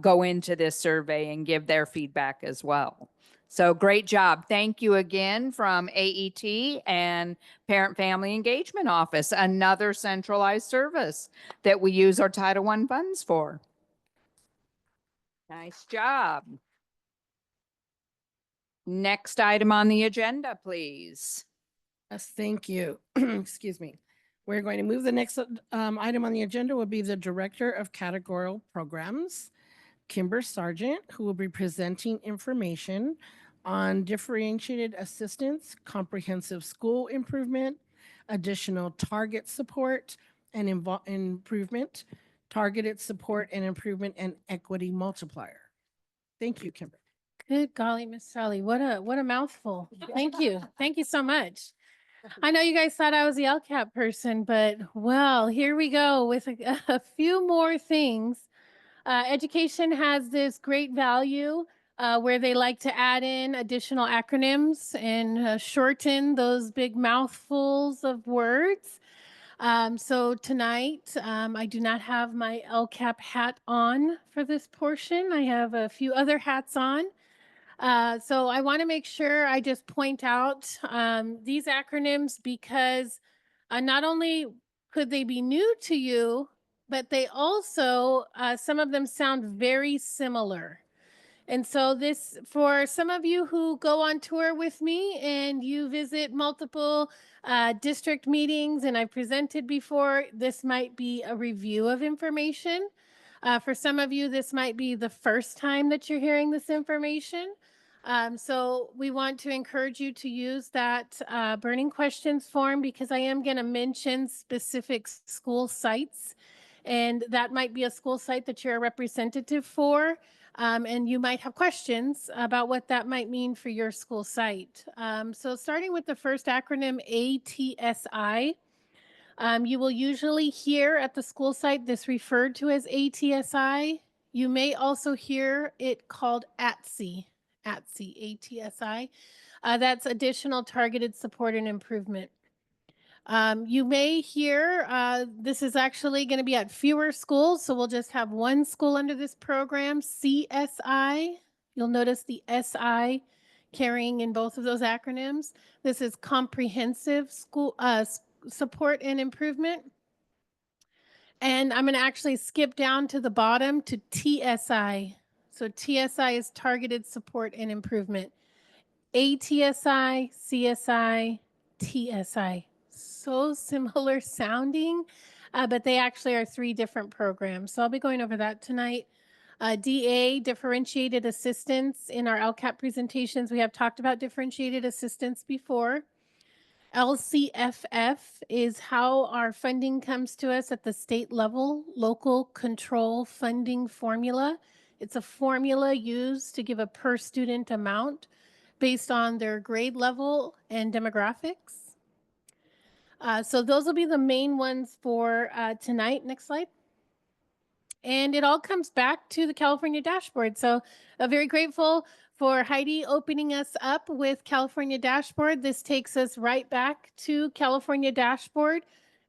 go into this survey and give their feedback as well. So great job. Thank you again from AET and Parent Family Engagement Office, another centralized service that we use our Title I funds for. Nice job. Next item on the agenda, please. Yes, thank you. Excuse me. We're going to move the next item on the agenda will be the Director of Categorical Programs, Kimber Sargent, who will be presenting information on differentiated assistance, comprehensive school improvement, additional target support and improvement, targeted support and improvement, and equity multiplier. Thank you, Kimber. Good golly, Miss Sally, what a mouthful. Thank you. Thank you so much. I know you guys thought I was the LCAP person, but well, here we go with a few more things. Education has this great value where they like to add in additional acronyms and shorten those big mouthfuls of words. So tonight, I do not have my LCAP hat on for this portion. I have a few other hats on. So I want to make sure I just point out these acronyms because not only could they be new to you, but they also, some of them sound very similar. And so this, for some of you who go on tour with me and you visit multiple district meetings and I presented before, this might be a review of information. For some of you, this might be the first time that you're hearing this information. So we want to encourage you to use that burning questions form because I am going to mention specific school sites, and that might be a school site that you're a representative for. And you might have questions about what that might mean for your school site. So starting with the first acronym, ATSI, you will usually hear at the school site this referred to as ATSI. You may also hear it called ATSI, ATSI. That's additional targeted support and improvement. You may hear this is actually going to be at fewer schools, so we'll just have one school under this program, CSI, You'll notice the SI carrying in both of those acronyms. This is comprehensive school support and improvement. And I'm going to actually skip down to the bottom to TSI. So TSI is targeted support and improvement. ATSI, CSI, TSI. So similar sounding, but they actually are 3 different programs. So I'll be going over that tonight. DA, differentiated assistance. In our LCAP presentations, we have talked about differentiated assistance before. LCFF is how our funding comes to us at the state level, local control funding formula. It's a formula used to give a per student amount based on their grade level and demographics. So those will be the main ones for tonight. Next slide. And it all comes back to the California dashboard. So very grateful for Heidi opening us up with California dashboard. This takes us right back to California dashboard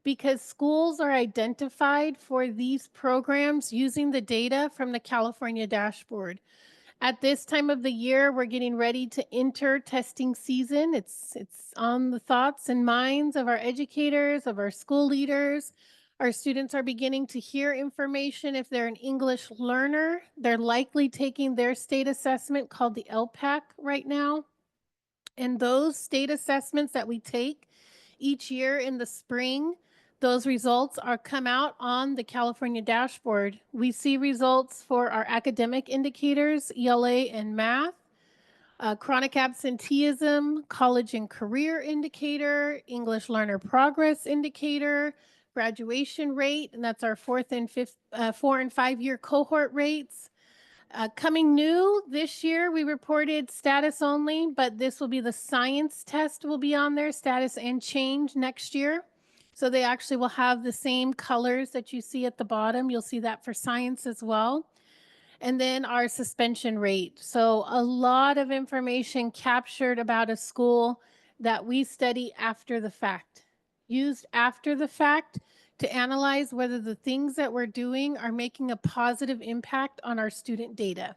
because schools are identified for these programs using the data from the California dashboard. At this time of the year, we're getting ready to enter testing season. It's on the thoughts and minds of our educators, of our school leaders. Our students are beginning to hear information. If they're an English learner, they're likely taking their state assessment called the LPAC right now. And those state assessments that we take each year in the spring, those results are come out on the California dashboard. We see results for our academic indicators, ELA and math, chronic absenteeism, college and career indicator, English learner progress indicator, graduation rate, and that's our 4 and 5 year cohort rates. Coming new this year, we reported status only, but this will be the science test will be on there, status and change next year. So they actually will have the same colors that you see at the bottom. You'll see that for science as well. And then our suspension rate. So a lot of information captured about a school that we study after the fact, used after the fact to analyze whether the things that we're doing are making a positive impact on our student data.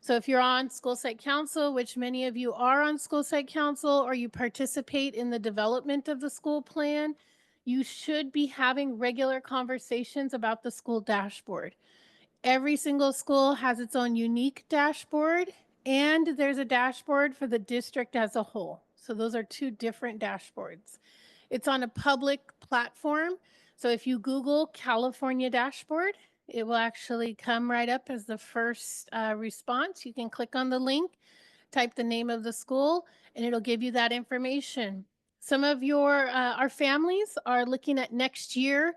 So if you're on school site council, which many of you are on school site council, or you participate in the development of the school plan, you should be having regular conversations about the school dashboard. Every single school has its own unique dashboard, and there's a dashboard for the district as a whole. So those are 2 different dashboards. It's on a public platform. So if you Google California dashboard, it will actually come right up as the first response. You can click on the link, type the name of the school, and it'll give you that information. Some of our families are looking at next year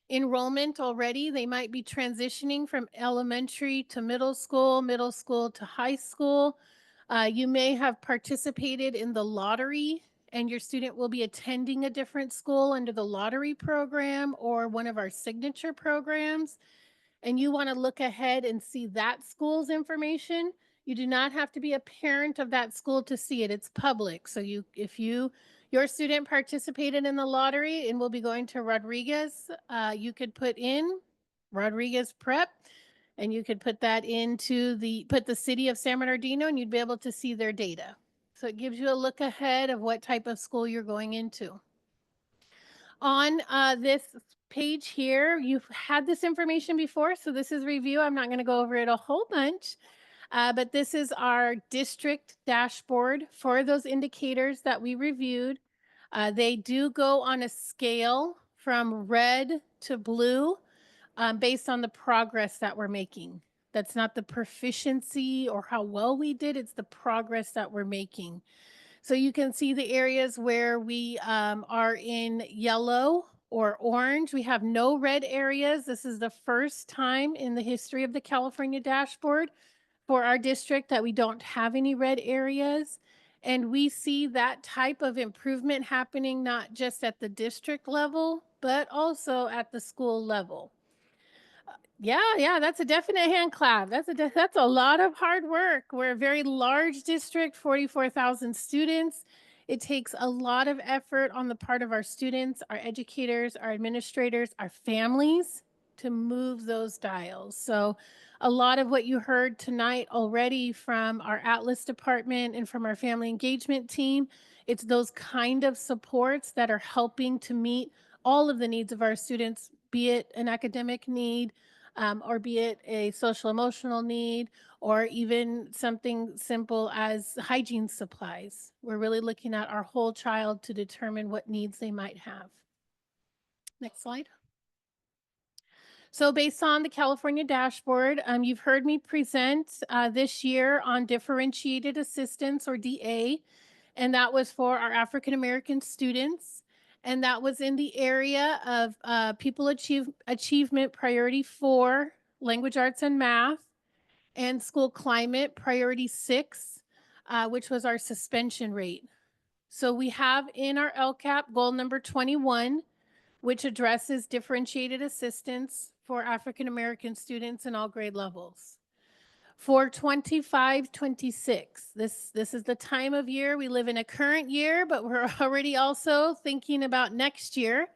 enrollment already. They might be transitioning from elementary to middle school to high school. You may have participated in the lottery and your student will be attending a different school under the lottery program or one of our signature programs. And you want to look ahead and see that school's information. You do not have to be a parent of that school to see it. It's public. So if your student participated in the lottery and will be going to Rodriguez, you could put in Rodriguez Prep, and you could put that into put the city of San Bernardino, and you'd be able to see their data. So it gives you a look ahead of what type of school you're going into. On this page here, you've had this information before, so this is review. I'm not going to go over it a whole bunch, but this is our district dashboard for those indicators that we reviewed. They do go on a scale from red to blue based on the progress that we're making. That's not the proficiency or how well we did, it's the progress that we're making. So you can see the areas where we are in yellow or orange. We have no red areas. This is the first time in the history of the California dashboard for our district that we don't have any red areas. And we see that type of improvement happening not just at the district level, but also at the school level. Yeah, that's a definite hand clap. That's a lot of hard work. We're a very large district, 44,000 students. It takes a lot of effort on the part of our students, our educators, our administrators, our families to move those dials. So a lot of what you heard tonight already from our Atlas department and from our family engagement team, it's those kind of supports that are helping to meet all of the needs of our students, be it an academic need, or be it a social emotional need, or even something simple as hygiene supplies. We're really looking at our whole child to determine what needs they might have. Next slide. So based on the California dashboard, you've heard me present this year on differentiated assistance, or DA, and that was for our African American students. And that was in the area of Pupil Achievement Priority 4, Language Arts and Math, and School Climate Priority 6, which was our suspension rate. So we have in our LCAP goal number 21, which addresses differentiated assistance for African American students in all grade levels. For 25-26, this is the time of year. We live in a current year, but we're already also thinking about next year.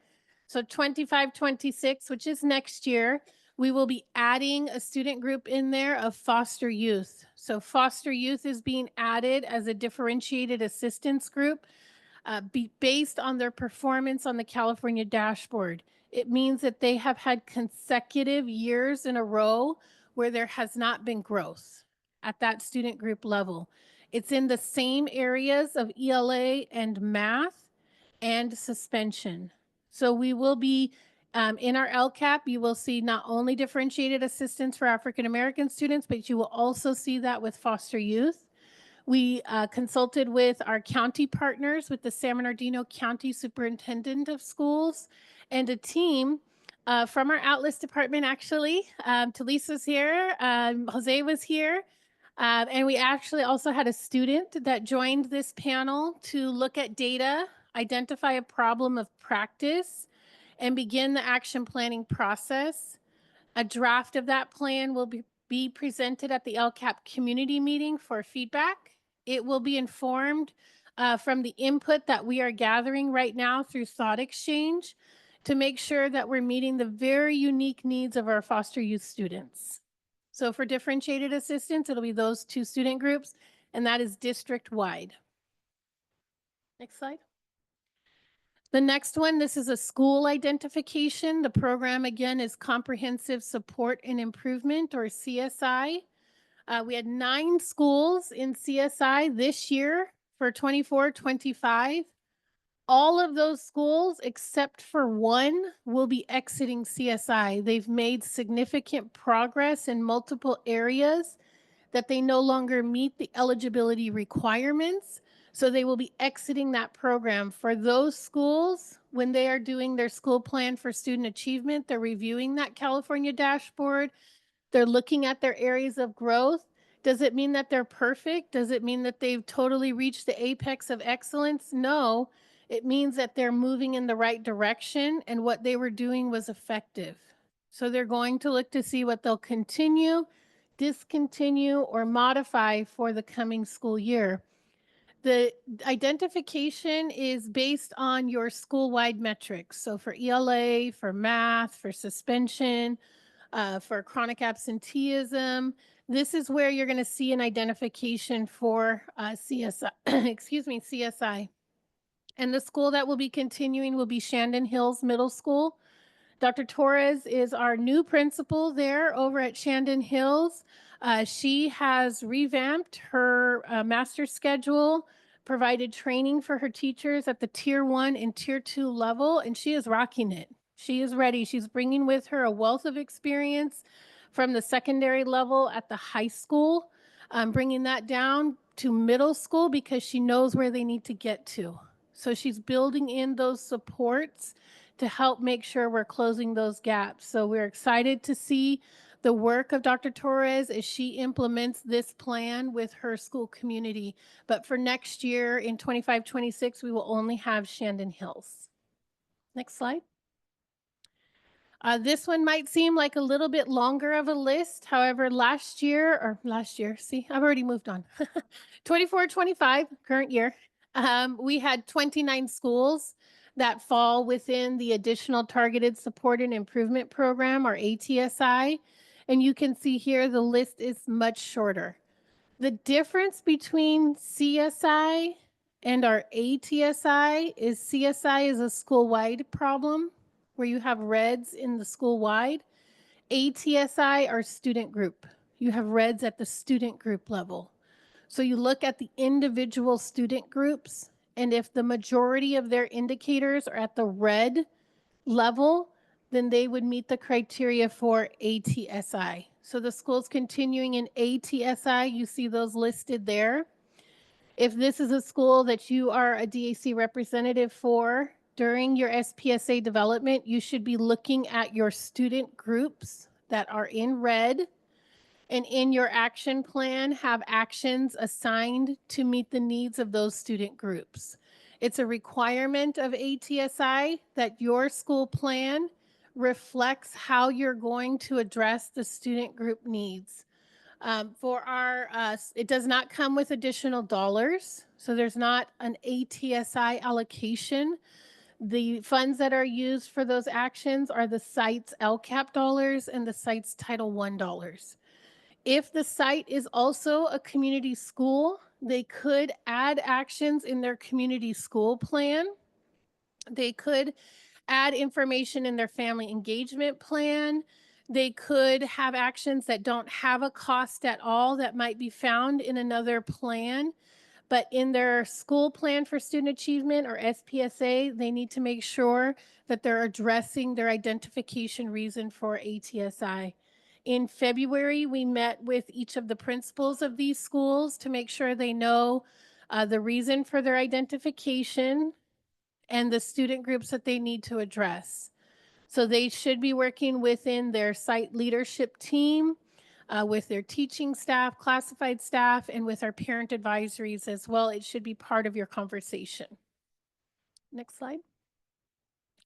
So 25-26, which is next year, we will be adding a student group in there of foster youth. So foster youth is being added as a differentiated assistance group based on their performance on the California dashboard. It means that they have had consecutive years in a row where there has not been growth at that student group level. It's in the same areas of ELA and math and suspension. So we will be, in our LCAP, you will see not only differentiated assistance for African American students, but you will also see that with foster youth. We consulted with our county partners, with the San Bernardino County Superintendent of Schools, and a team from our Atlas department, actually. Talisa's here, Jose was here, and we actually also had a student that joined this panel to look at data, identify a problem of practice, and begin the action planning process. A draft of that plan will be presented at the LCAP community meeting for feedback. It will be informed from the input that we are gathering right now through Thought Exchange to make sure that we're meeting the very unique needs of our foster youth students. So for differentiated assistance, it'll be those two student groups, and that is district-wide. Next slide. The next one, this is a school identification. The program, again, is Comprehensive Support and Improvement, or CSI. We had 9 schools in CSI this year for 24-25. All of those schools, except for one, will be exiting CSI. They've made significant progress in multiple areas that they no longer meet the eligibility requirements. So they will be exiting that program. For those schools, when they are doing their school plan for student achievement, they're reviewing that California dashboard. They're looking at their areas of growth. Does it mean that they're perfect? Does it mean that they've totally reached the apex of excellence? No, it means that they're moving in the right direction and what they were doing was effective. So they're going to look to see what they'll continue, discontinue, or modify for the coming school year. The identification is based on your school-wide metrics. So for ELA, for math, for suspension, for chronic absenteeism, this is where you're going to see an identification for CSI, excuse me, CSI. And the school that will be continuing will be Shandon Hills Middle School. Dr. Torres is our new principal there over at Shandon Hills. She has revamped her master schedule, provided training for her teachers at the Tier 1 and Tier 2 level, and she is rocking it. She is ready. She's bringing with her a wealth of experience from the secondary level at the high school, bringing that down to middle school because she knows where they need to get to. So she's building in those supports to help make sure we're closing those gaps. So we're excited to see the work of Dr. Torres as she implements this plan with her school community. But for next year in 25-26, we will only have Shandon Hills. Next slide. This one might seem like a little bit longer of a list. However, last year, see, I've already moved on. 24-25, current year, we had 29 schools that fall within the Additional Targeted Support and Improvement Program, or ATSI. And you can see here the list is much shorter. The difference between CSI and our ATSI is CSI is a school-wide problem where you have reds in the school-wide. ATSI are student group. You have reds at the student group level. So you look at the individual student groups, and if the majority of their indicators are at the red level, then they would meet the criteria for ATSI. So the schools continuing in ATSI, you see those listed there. If this is a school that you are a DAC representative for during your SPSA development, you should be looking at your student groups that are in red, and in your action plan have actions assigned to meet the needs of those student groups. It's a requirement of ATSI that your school plan reflects how you're going to address the student group needs. For our, it does not come with additional dollars, so there's not an ATSI allocation. The funds that are used for those actions are the site's LCAP dollars and the site's Title I dollars. If the site is also a community school, they could add actions in their community school plan. They could add information in their family engagement plan. They could have actions that don't have a cost at all that might be found in another plan. But in their school plan for student achievement or SPSA, they need to make sure that they're addressing their identification reason for ATSI. In February, we met with each of the principals of these schools to make sure they know the reason for their identification and the student groups that they need to address. So they should be working within their site leadership team, with their teaching staff, classified staff, and with our parent advisories as well. It should be part of your conversation. Next slide.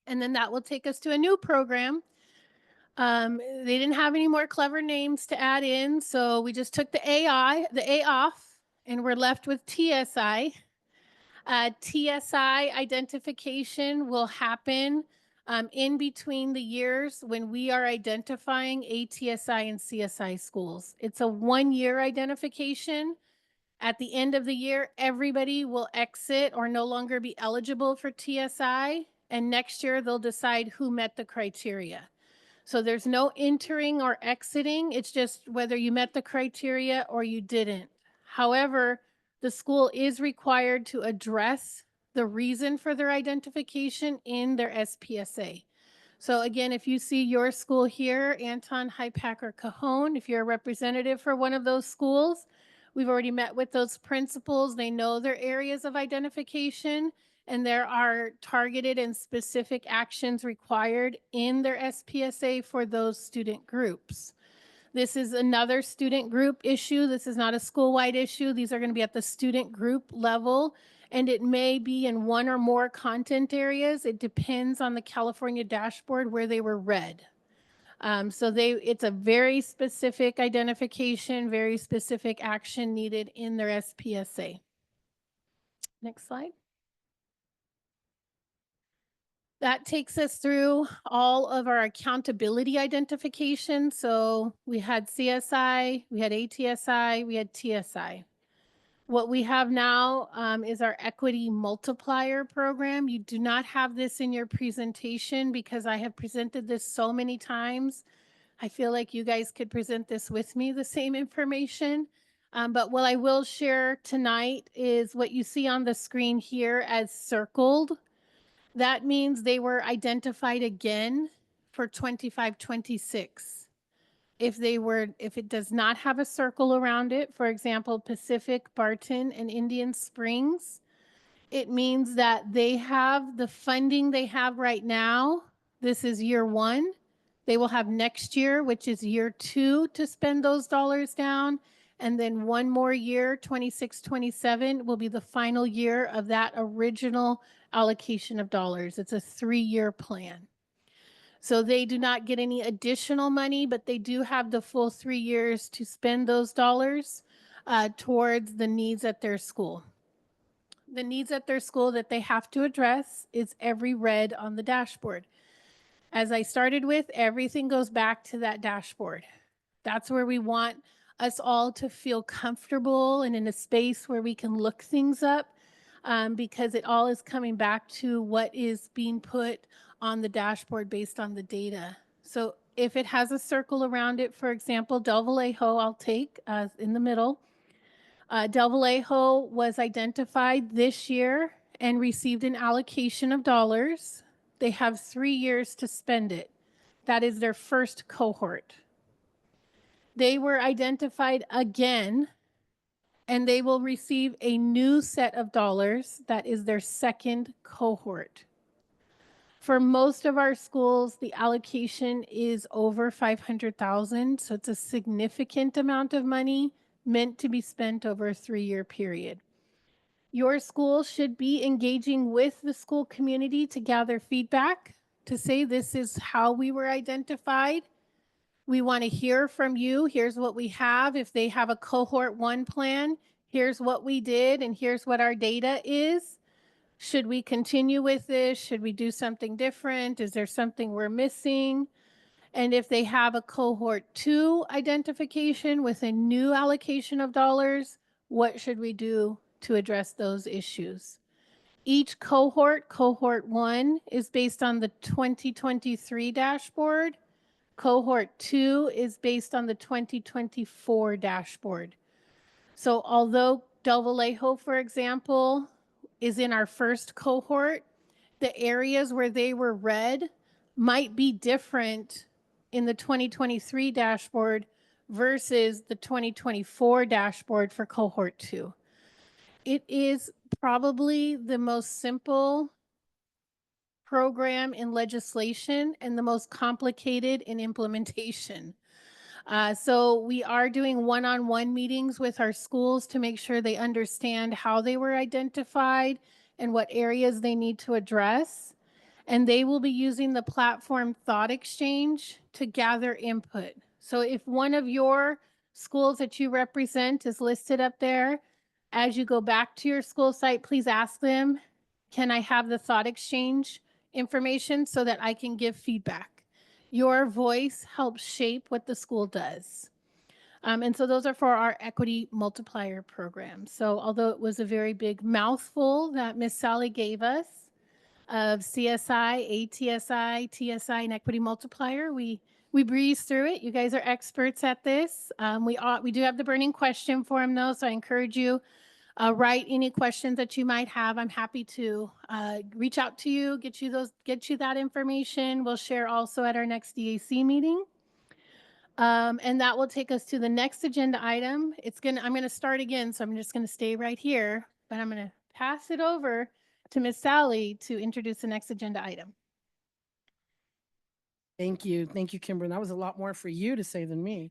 And then that will take us to a new program. They didn't have any more clever names to add in, so we just took the A off, and we're left with TSI. TSI identification will happen in between the years when we are identifying ATSI and CSI schools. It's a 1-year identification. At the end of the year, everybody will exit or no longer be eligible for TSI, and next year they'll decide who met the criteria. So there's no entering or exiting. It's just whether you met the criteria or you didn't. However, the school is required to address the reason for their identification in their SPSA. So again, if you see your school here, Anton, Hypack, or Cajon, if you're a representative for one of those schools, we've already met with those principals. They know their areas of identification, and there are targeted and specific actions required in their SPSA for those student groups. This is another student group issue. This is not a school-wide issue. These are going to be at the student group level, and it may be in one or more content areas. It depends on the California dashboard where they were read. It's a very specific identification, very specific action needed in their SPSA. Next slide. That takes us through all of our accountability identification. So we had CSI, we had ATSI, we had TSI. What we have now is our equity multiplier program. You do not have this in your presentation because I have presented this so many times. I feel like you guys could present this with me, the same information. But what I will share tonight is what you see on the screen here as circled. That means they were identified again for 25-26. If it does not have a circle around it, for example, Pacific, Barton, and Indian Springs, it means that they have the funding they have right now. This is year 1. They will have next year, which is year 2, to spend those dollars down. And then one more year, 26-27, will be the final year of that original allocation of dollars. It's a 3-year plan. So they do not get any additional money, but they do have the full 3 years to spend those dollars towards the needs at their school. The needs at their school that they have to address is every red on the dashboard. As I started with, everything goes back to that dashboard. That's where we want us all to feel comfortable and in a space where we can look things up, because it all is coming back to what is being put on the dashboard based on the data. So if it has a circle around it, for example, Del Vallejo, I'll take in the middle. Del Vallejo was identified this year and received an allocation of dollars. They have 3 years to spend it. That is their first cohort. They were identified again, and they will receive a new set of dollars. That is their second cohort. For most of our schools, the allocation is over 500,000, so it's a significant amount of money meant to be spent over a 3-year period. Your school should be engaging with the school community to gather feedback, to say this is how we were identified. We want to hear from you. Here's what we have. If they have a cohort 1 plan, here's what we did and here's what our data is. Should we continue with this? Should we do something different? Is there something we're missing? And if they have a cohort 2 identification with a new allocation of dollars, what should we do to address those issues? Each cohort, cohort 1, is based on the 2023 dashboard. Cohort 2 is based on the 2024 dashboard. So although Del Vallejo, for example, is in our first cohort, the areas where they were red might be different in the 2023 dashboard versus the 2024 dashboard for cohort 2. It is probably the most simple program in legislation and the most complicated in implementation. So we are doing one-on-one meetings with our schools to make sure they understand how they were identified and what areas they need to address. And they will be using the platform Thought Exchange to gather input. So if one of your schools that you represent is listed up there, as you go back to your school site, please ask them, can I have the Thought Exchange information so that I can give feedback? Your voice helps shape what the school does. And so those are for our equity multiplier program. So although it was a very big mouthful that Miss Sally gave us of CSI, ATSI, TSI, and equity multiplier, we breezed through it. You guys are experts at this. We do have the burning question for them though, so I encourage you, write any questions that you might have. I'm happy to reach out to you, get you that information. We'll share also at our next DAC meeting. And that will take us to the next agenda item. I'm going to start again, so I'm just going to stay right here, but I'm going to pass it over to Miss Sally to introduce the next agenda item. Thank you. Thank you, Kimber. That was a lot more for you to say than me.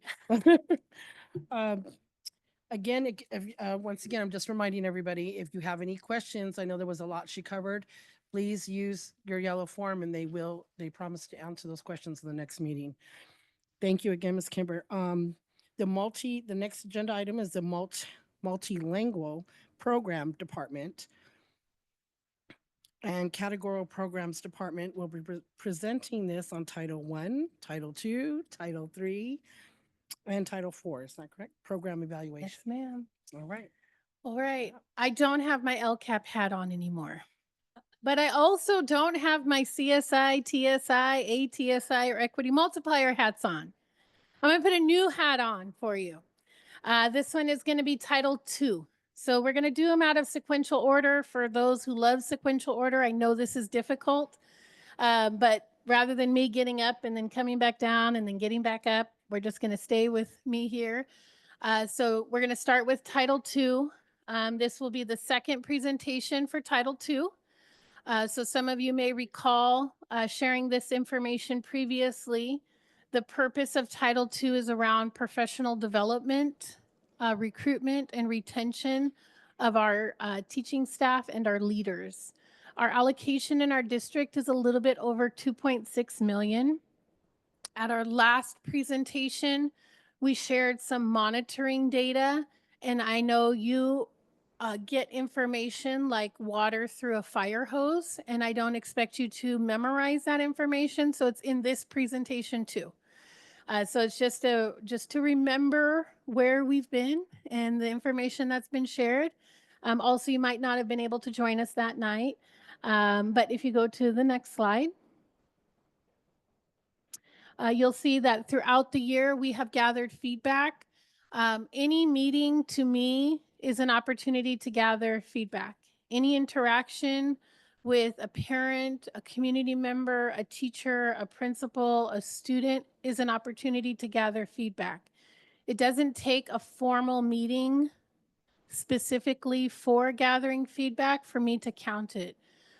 Again, once again, I'm just reminding everybody, if you have any questions, I know there was a lot she covered, please use your yellow form and they promise to answer those questions in the next meeting. Thank you again, Ms. Kimber. The next agenda item is the multilingual program department. And categorical programs department will be presenting this on Title I, Title II, Title III, and Title IV. Is that correct? Program evaluation. Yes, ma'am. All right. All right. I don't have my LCAP hat on anymore. But I also don't have my CSI, TSI, ATSI, or equity multiplier hats on. I'm going to put a new hat on for you. This one is going to be Title II. So we're going to do them out of sequential order. For those who love sequential order, I know this is difficult. But rather than me getting up and then coming back down and then getting back up, we're just going to stay with me here. So we're going to start with Title II. This will be the second presentation for Title II. So some of you may recall sharing this information previously. The purpose of Title II is around professional development, recruitment, and retention of our teaching staff and our leaders. Our allocation in our district is a little bit over 2.6 million. At our last presentation, we shared some monitoring data, and I know you get information like water through a fire hose, and I don't expect you to memorize that information, so it's in this presentation too. So it's just to remember where we've been and the information that's been shared. Also, you might not have been able to join us that night, but if you go to the next slide, you'll see that throughout the year we have gathered feedback. Any meeting to me is an opportunity to gather feedback. Any interaction with a parent, a community member, a teacher, a principal, a student is an opportunity to gather feedback. It doesn't take a formal meeting specifically for gathering feedback for me to count it.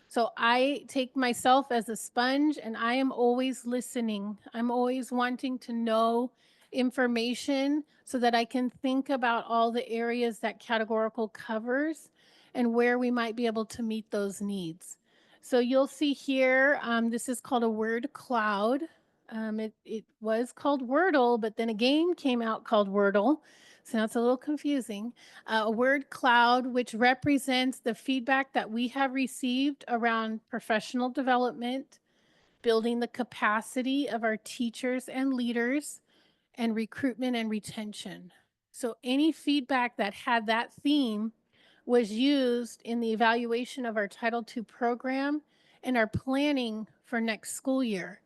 So I take myself as a sponge and I am always listening. I'm always wanting to know information so that I can think about all the areas that categorical covers and where we might be able to meet those needs. So you'll see here, this is called a word cloud. It was called Wordle, but then a game came out called Wordle. So now it's a little confusing. A word cloud, which represents the feedback that we have received around professional development, building the capacity of our teachers and leaders, and recruitment and retention. So any feedback that had that theme was used in the evaluation of our Title II program and our planning for next school year.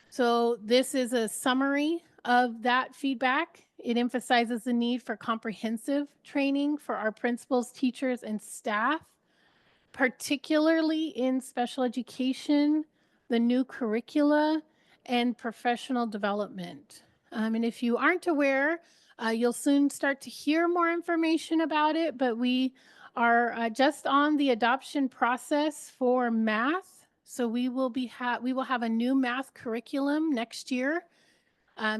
So this is a summary of that feedback. It emphasizes the need for comprehensive training for our principals, teachers, and staff, particularly in special education, the new curricula, and professional development. And if you aren't aware, you'll soon start to hear more information about it, but we are just on the adoption process for math. So we will have a new math curriculum next year.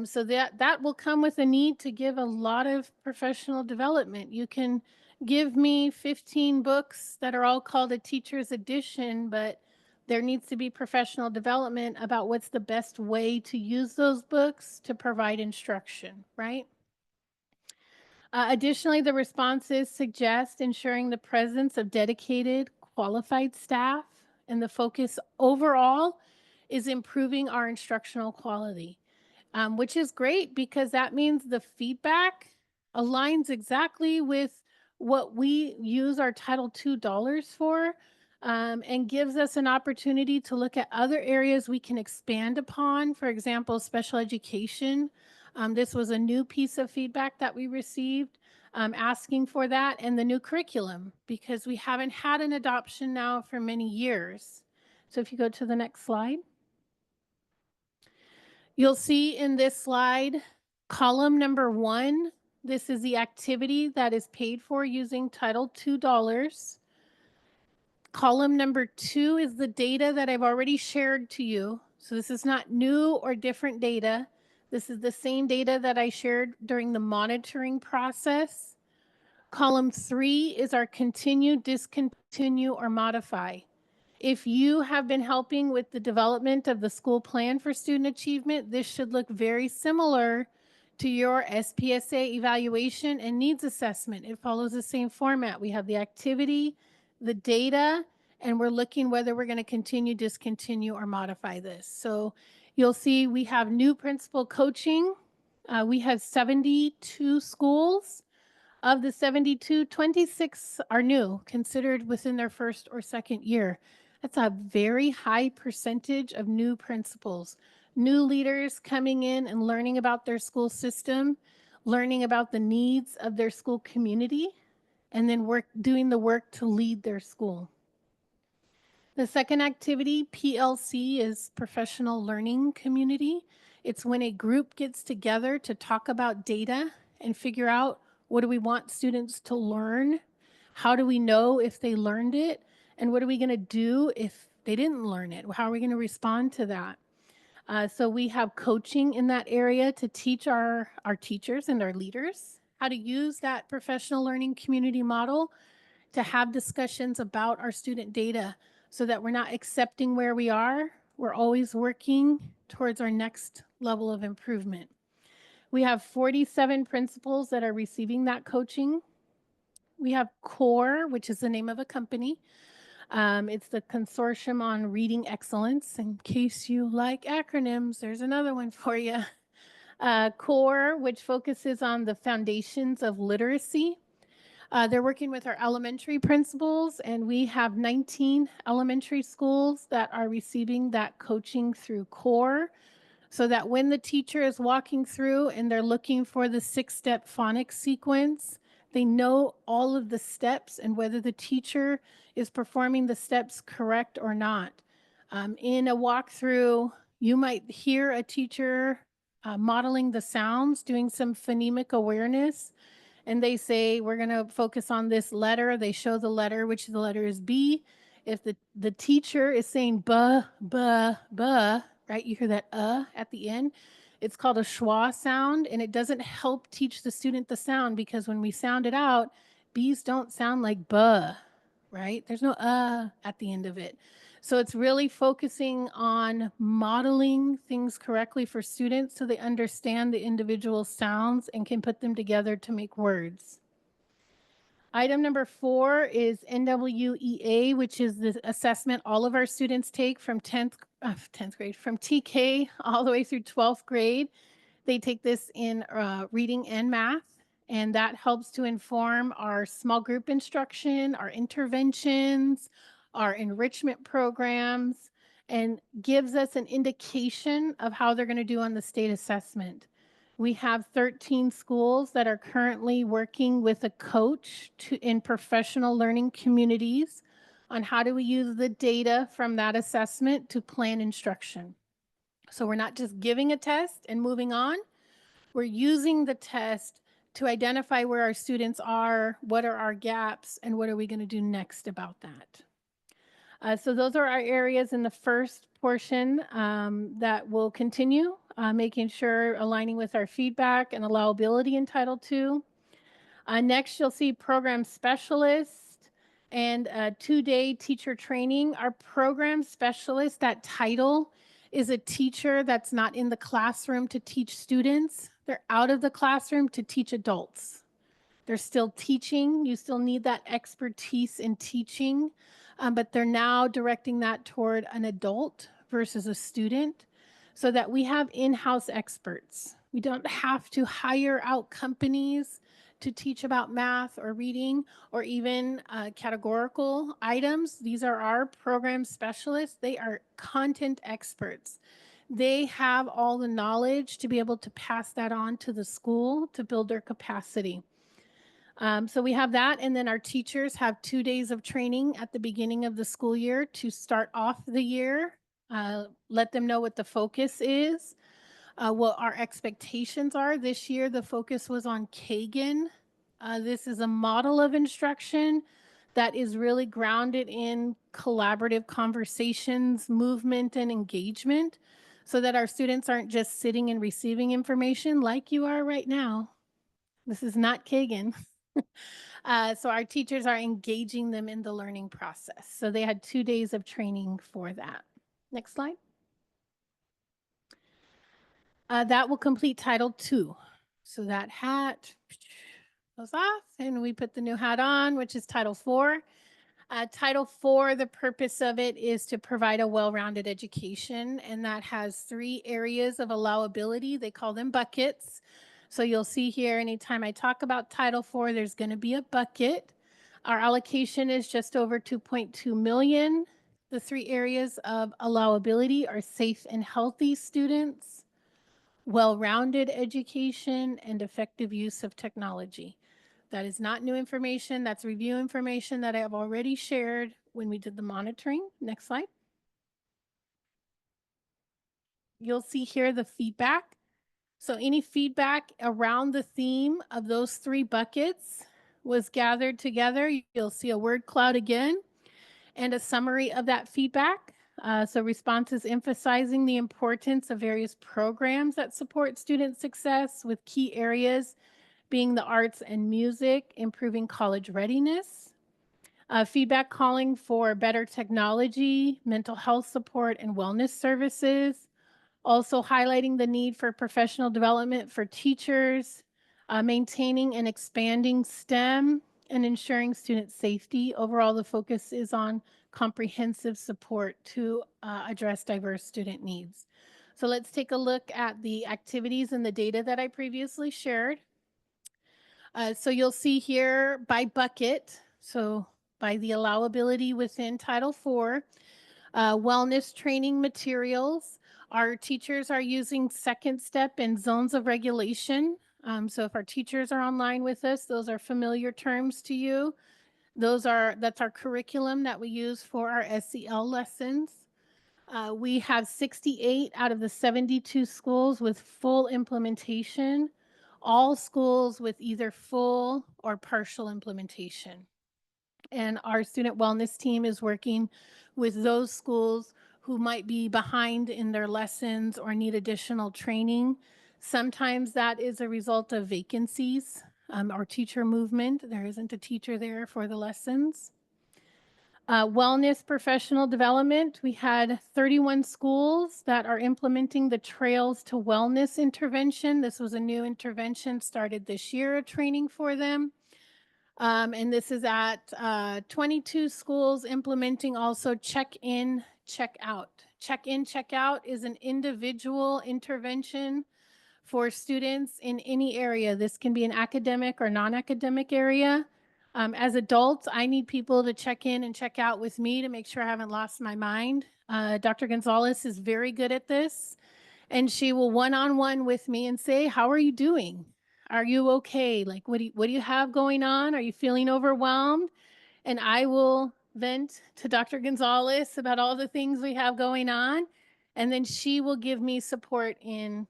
So that will come with a need to give a lot of professional development. You can give me 15 books that are all called a teacher's edition, but there needs to be professional development about what's the best way to use those books to provide instruction, right? Additionally, the responses suggest ensuring the presence of dedicated, qualified staff, and the focus overall is improving our instructional quality. Which is great because that means the feedback aligns exactly with what we use our Title II dollars for, and gives us an opportunity to look at other areas we can expand upon. For example, special education. This was a new piece of feedback that we received, asking for that, and the new curriculum, because we haven't had an adoption now for many years. So if you go to the next slide. You'll see in this slide, column number 1, this is the activity that is paid for using Title II dollars. Column number 2 is the data that I've already shared to you. So this is not new or different data. This is the same data that I shared during the monitoring process. Column 3 is our continue, discontinue, or modify. If you have been helping with the development of the school plan for student achievement, this should look very similar to your SPSA evaluation and needs assessment. It follows the same format. We have the activity, the data, and we're looking whether we're going to continue, discontinue, or modify this. So you'll see we have new principal coaching. We have 72 schools. Of the 72, 26 are new, considered within their first or second year. That's a very high percentage of new principals, new leaders coming in and learning about their school system, learning about the needs of their school community, and then doing the work to lead their school. The second activity, PLC, is professional learning community. It's when a group gets together to talk about data and figure out what do we want students to learn, how do we know if they learned it, and what are we going to do if they didn't learn it? How are we going to respond to that? So we have coaching in that area to teach our teachers and our leaders how to use that professional learning community model to have discussions about our student data so that we're not accepting where we are. We're always working towards our next level of improvement. We have 47 principals that are receiving that coaching. We have CORE, which is the name of a company. It's the Consortium on Reading Excellence. In case you like acronyms, there's another one for you. CORE, which focuses on the foundations of literacy. They're working with our elementary principals, and we have 19 elementary schools that are receiving that coaching through CORE, so that when the teacher is walking through and they're looking for the 6-step phonics sequence, they know all of the steps and whether the teacher is performing the steps correct or not. In a walkthrough, you might hear a teacher modeling the sounds, doing some phonemic awareness, and they say, we're going to focus on this letter. They show the letter, which the letter is B. If the teacher is saying buh, buh, buh, right? You hear that at the end. It's called a schwa sound, and it doesn't help teach the student the sound because when we sound it out, B's don't sound like buh, right? There's no at the end of it. So it's really focusing on modeling things correctly for students so they understand the individual sounds and can put them together to make words. Item number 4 is NWEA, which is the assessment all of our students take from 10th grade, from TK all the way through 12th grade. They take this in reading and math, and that helps to inform our small group instruction, our interventions, our enrichment programs, and gives us an indication of how they're going to do on the state assessment. We have 13 schools that are currently working with a coach in professional learning communities on how do we use the data from that assessment to plan instruction. So we're not just giving a test and moving on. We're using the test to identify where our students are, what are our gaps, and what are we going to do next about that. So those are our areas in the first portion that will continue, making sure aligning with our feedback and allowability in Title II. Next, you'll see program specialist and 2-day teacher training. Our program specialist, that title, is a teacher that's not in the classroom to teach students. They're out of the classroom to teach adults. They're still teaching. You still need that expertise in teaching, but they're now directing that toward an adult versus a student so that we have in-house experts. We don't have to hire out companies to teach about math or reading or even categorical items. These are our program specialists. They are content experts. They have all the knowledge to be able to pass that on to the school to build their capacity. So we have that, and then our teachers have 2 days of training at the beginning of the school year to start off the year, let them know what the focus is, what our expectations are. This year, the focus was on Kagan. This is a model of instruction that is really grounded in collaborative conversations, movement, and engagement, so that our students aren't just sitting and receiving information like you are right now. This is not Kagan. So our teachers are engaging them in the learning process. So they had 2 days of training for that. Next slide. That will complete Title II. So that hat goes off and we put the new hat on, which is Title IV. Title IV, the purpose of it is to provide a well-rounded education, and that has 3 areas of allowability. They call them buckets. So you'll see here, anytime I talk about Title IV, there's going to be a bucket. Our allocation is just over 2.2 million. The 3 areas of allowability are safe and healthy students, well-rounded education, and effective use of technology. That is not new information. That's review information that I have already shared when we did the monitoring. Next slide. You'll see here the feedback. So any feedback around the theme of those 3 buckets was gathered together. You'll see a word cloud again and a summary of that feedback. So responses emphasizing the importance of various programs that support student success, with key areas being the arts and music, improving college readiness. Feedback calling for better technology, mental health support, and wellness services. Also highlighting the need for professional development for teachers, maintaining and expanding STEM, and ensuring student safety. Overall, the focus is on comprehensive support to address diverse student needs. So let's take a look at the activities and the data that I previously shared. So you'll see here by bucket, so by the allowability within Title IV, wellness training materials. Our teachers are using second step and zones of regulation. So if our teachers are online with us, those are familiar terms to you. That's our curriculum that we use for our SEL lessons. We have 68 out of the 72 schools with full implementation, all schools with either full or partial implementation. And our student wellness team is working with those schools who might be behind in their lessons or need additional training. Sometimes that is a result of vacancies or teacher movement. There isn't a teacher there for the lessons. Wellness professional development, we had 31 schools that are implementing the Trails to Wellness intervention. This was a new intervention started this year, a training for them. And this is at 22 schools implementing also check-in, check-out. Check-in, check-out is an individual intervention for students in any area. This can be an academic or non-academic area. As adults, I need people to check in and check out with me to make sure I haven't lost my mind. Dr. Gonzalez is very good at this, and she will one-on-one with me and say, how are you doing? Are you okay? Like, what do you have going on? Are you feeling overwhelmed? And I will vent to Dr. Gonzalez about all the things we have going on, and then she will give me support in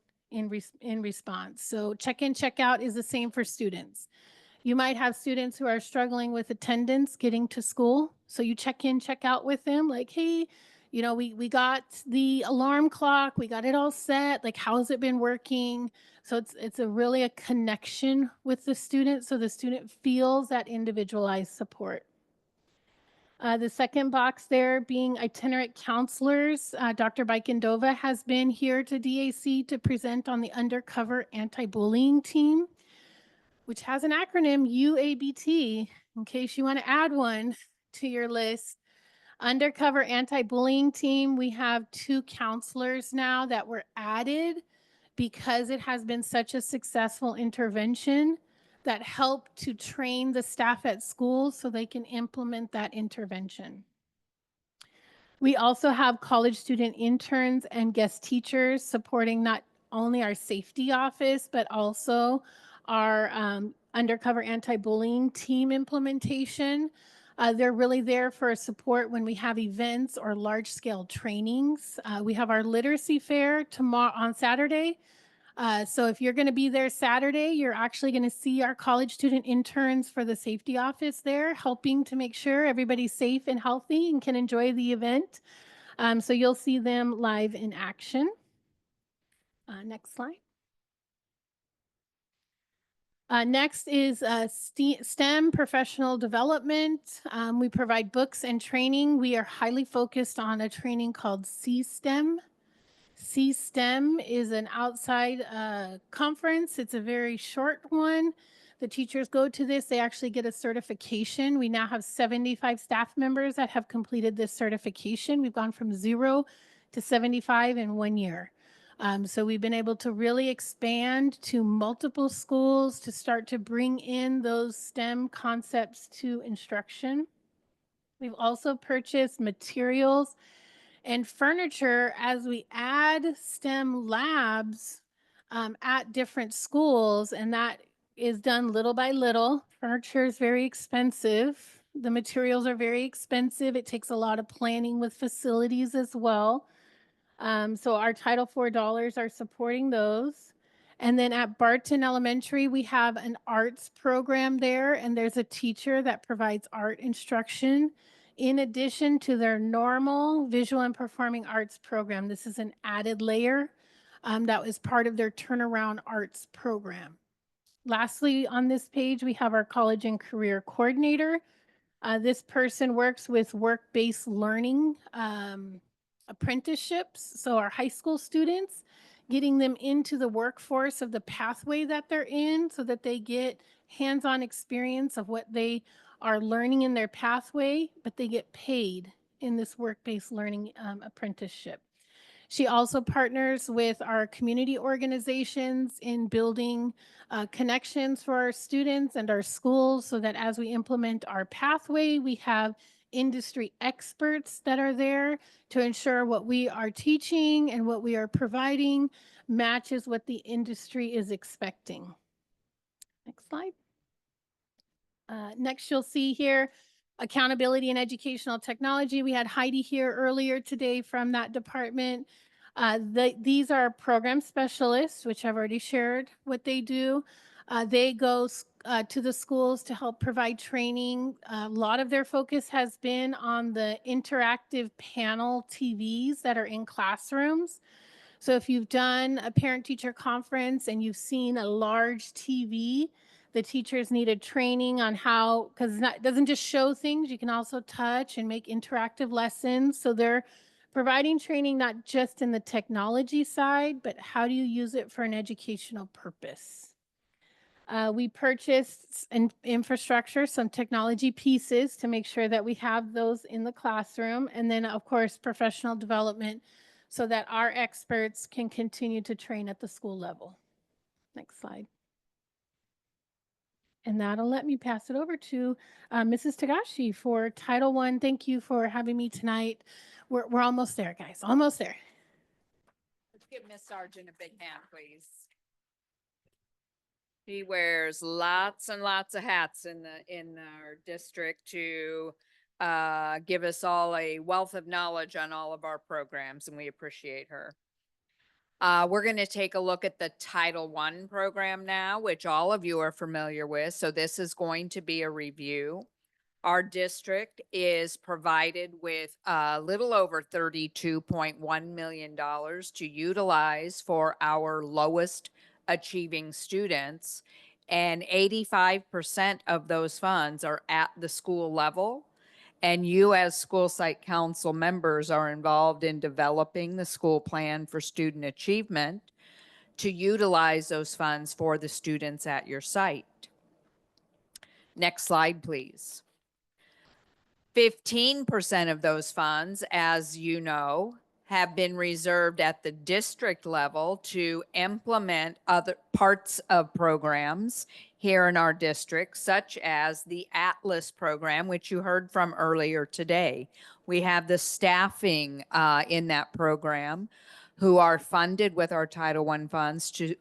response. So check in, check out is the same for students. You might have students who are struggling with attendance getting to school. So you check in, check out with them like, hey, you know, we got the alarm clock, we got it all set. Like, how has it been working? So it's really a connection with the student. So the student feels that individualized support. The second box there being itinerant counselors. Dr. Bikendova has been here to DAC to present on the Undercover Anti-Bullying Team, which has an acronym UABT, in case you want to add one to your list. Undercover Anti-Bullying Team, we have 2 counselors now that were added because it has been such a successful intervention that help to train the staff at schools so they can implement that intervention. We also have college student interns and guest teachers supporting not only our safety office, but also our undercover anti-bullying team implementation. They're really there for support when we have events or large-scale trainings. We have our literacy fair tomorrow on Saturday. So if you're going to be there Saturday, you're actually going to see our college student interns for the safety office there, helping to make sure everybody's safe and healthy and can enjoy the event. So you'll see them live in action. Next slide. Next is STEM professional development. We provide books and training. We are highly focused on a training called C-STEM. C-STEM is an outside conference. It's a very short one. The teachers go to this. They actually get a certification. We now have 75 staff members that have completed this certification. We've gone from 0 to 75 in 1 year. So we've been able to really expand to multiple schools to start to bring in those STEM concepts to instruction. We've also purchased materials and furniture as we add STEM labs at different schools, and that is done little by little. Furniture is very expensive. The materials are very expensive. It takes a lot of planning with facilities as well. So our Title IV dollars are supporting those. And then at Barton Elementary, we have an arts program there, and there's a teacher that provides art instruction in addition to their normal visual and performing arts program. This is an added layer that was part of their turnaround arts program. Lastly, on this page, we have our college and career coordinator. This person works with work-based learning apprenticeships. So our high school students, getting them into the workforce of the pathway that they're in so that they get hands-on experience of what they are learning in their pathway, but they get paid in this work-based learning apprenticeship. She also partners with our community organizations in building connections for our students and our schools so that as we implement our pathway, we have industry experts that are there to ensure what we are teaching and what we are providing matches what the industry is expecting. Next slide. Next, you'll see here accountability and educational technology. We had Heidi here earlier today from that department. These are program specialists, which I've already shared what they do. They go to the schools to help provide training. A lot of their focus has been on the interactive panel TVs that are in classrooms. So if you've done a parent-teacher conference and you've seen a large TV, the teachers needed training on how, because it doesn't just show things, you can also touch and make interactive lessons. So they're providing training not just in the technology side, but how do you use it for an educational purpose? We purchased infrastructure, some technology pieces to make sure that we have those in the classroom. And then, of course, professional development so that our experts can continue to train at the school level. Next slide. And that'll let me pass it over to Mrs. Tagashi for Title I. Thank you for having me tonight. We're almost there, guys, almost there. Let's give Miss Sargent a big hand, please. She wears lots and lots of hats in our district to give us all a wealth of knowledge on all of our programs, and we appreciate her. We're going to take a look at the Title I program now, which all of you are familiar with. So this is going to be a review. Our district is provided with a little over $32.1 million to utilize for our lowest achieving students. And 85% of those funds are at the school level. And you as school site council members are involved in developing the school plan for student achievement to utilize those funds for the students at your site. Next slide, please. 15% of those funds, as you know, have been reserved at the district level to implement other parts of programs here in our district, such as the Atlas program, which you heard from earlier today. We have the staffing in that program who are funded with our Title I funds to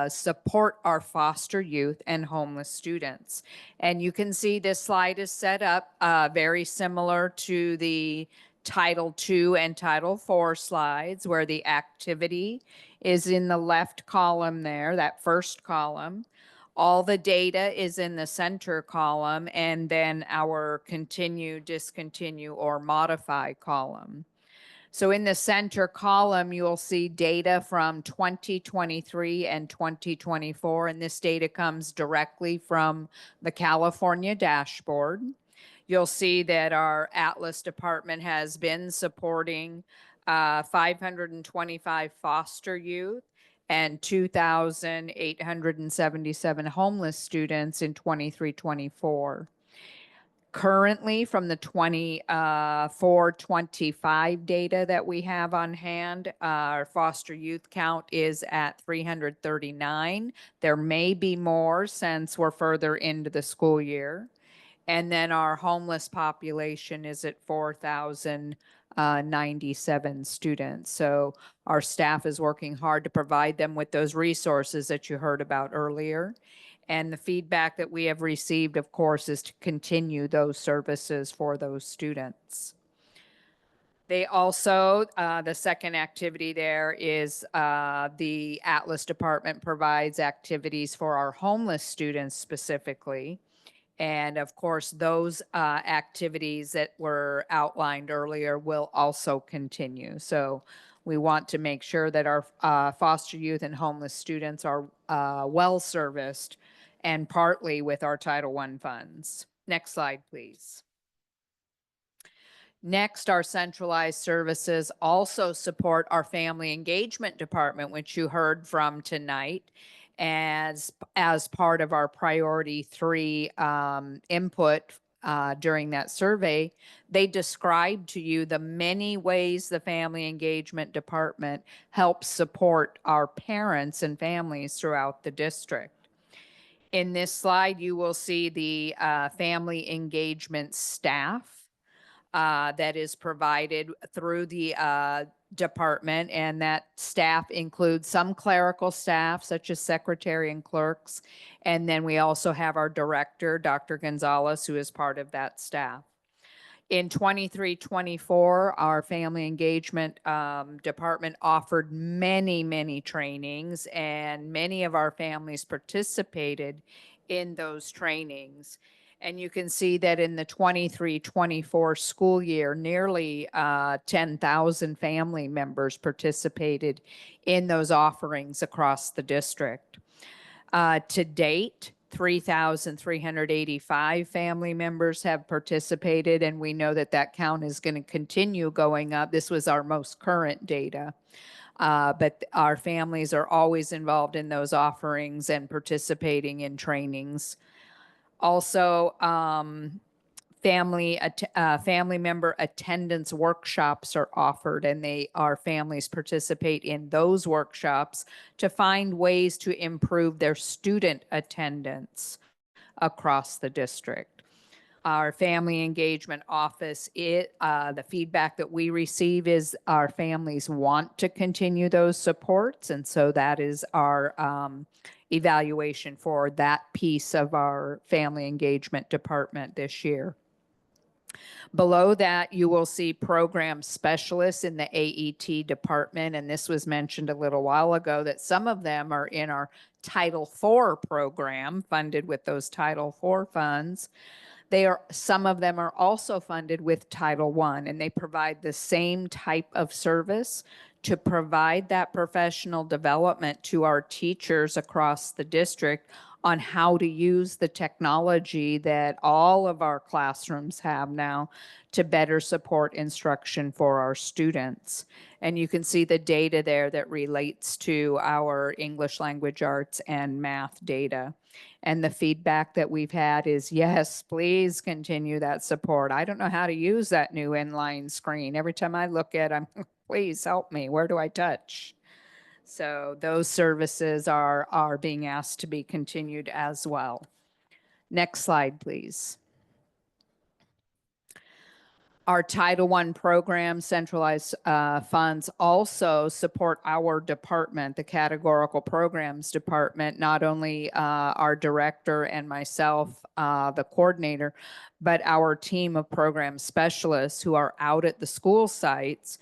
support our foster youth and homeless students. And you can see this slide is set up very similar to the Title II and Title IV slides, where the activity is in the left column there, that first column. All the data is in the center column, and then our continue, discontinue, or modify column. So in the center column, you'll see data from 2023 and 2024, and this data comes directly from the California dashboard. You'll see that our Atlas department has been supporting 525 foster youth and 2,877 homeless students in 23-24. Currently, from the 24-25 data that we have on hand, our foster youth count is at 339. There may be more since we're further into the school year. And then our homeless population is at 4,097 students. So our staff is working hard to provide them with those resources that you heard about earlier. And the feedback that we have received, of course, is to continue those services for those students. They also, the second activity there is the Atlas department provides activities for our homeless students specifically. And of course, those activities that were outlined earlier will also continue. So we want to make sure that our foster youth and homeless students are well serviced, and partly with our Title I funds. Next slide, please. Next, our centralized services also support our family engagement department, which you heard from tonight, as part of our priority 3 input during that survey, they described to you the many ways the Family Engagement Department helps support our parents and families throughout the district. In this slide, you will see the family engagement staff that is provided through the department, and that staff includes some clerical staff such as secretary and clerks, and then we also have our director, Dr. Gonzalez, who is part of that staff. In 23-24, our family engagement department offered many trainings, and many of our families participated in those trainings. And you can see that in the 23-24 school year, nearly 10,000 family members participated in those offerings across the district. To date, 3,385 family members have participated, and we know that that count is going to continue going up. This was our most current data. But our families are always involved in those offerings and participating in trainings. Also, family member attendance workshops are offered, and our families participate in those workshops to find ways to improve their student attendance across the district. Our family engagement office, the feedback that we receive is our families want to continue those supports, and so that is our evaluation for that piece of our family engagement department this year. Below that, you will see program specialists in the AET department, and this was mentioned a little while ago that some of them are in our Title IV program, funded with those Title IV funds. Some of them are also funded with Title I, and they provide the same type of service to provide that professional development to our teachers across the district on how to use the technology that all of our classrooms have now to better support instruction for our students. And you can see the data there that relates to our English language arts and math data. And the feedback that we've had is, yes, please continue that support. I don't know how to use that new inline screen. Every time I look at it, please help me. Where do I touch? So those services are being asked to be continued as well. Next slide, please. Our Title I program centralized funds also support our department, the categorical programs department, not only our director and myself, the coordinator, but our team of program specialists who are out at the school sites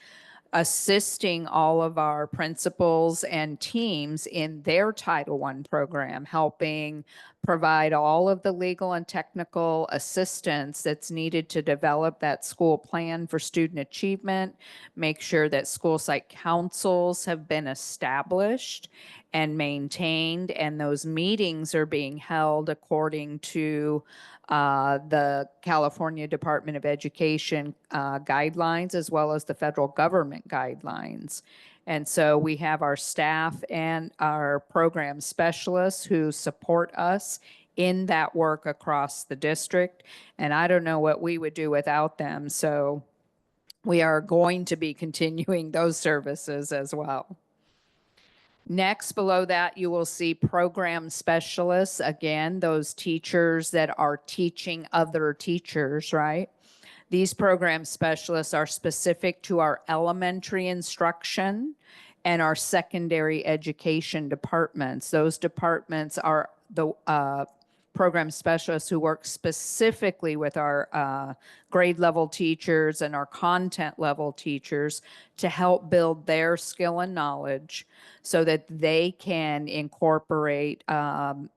assisting all of our principals and teams in their Title I program, helping provide all of the legal and technical assistance that's needed to develop that school plan for student achievement, make sure that school site councils have been established and maintained, and those meetings are being held according to the California Department of Education guidelines, as well as the federal government guidelines. And so we have our staff and our program specialists who support us in that work across the district. And I don't know what we would do without them. So we are going to be continuing those services as well. Next, below that, you will see program specialists. Again, those teachers that are teaching other teachers, right? These program specialists are specific to our elementary instruction and our secondary education departments. Those departments are the program specialists who work specifically with our grade level teachers and our content level teachers to help build their skill and knowledge so that they can incorporate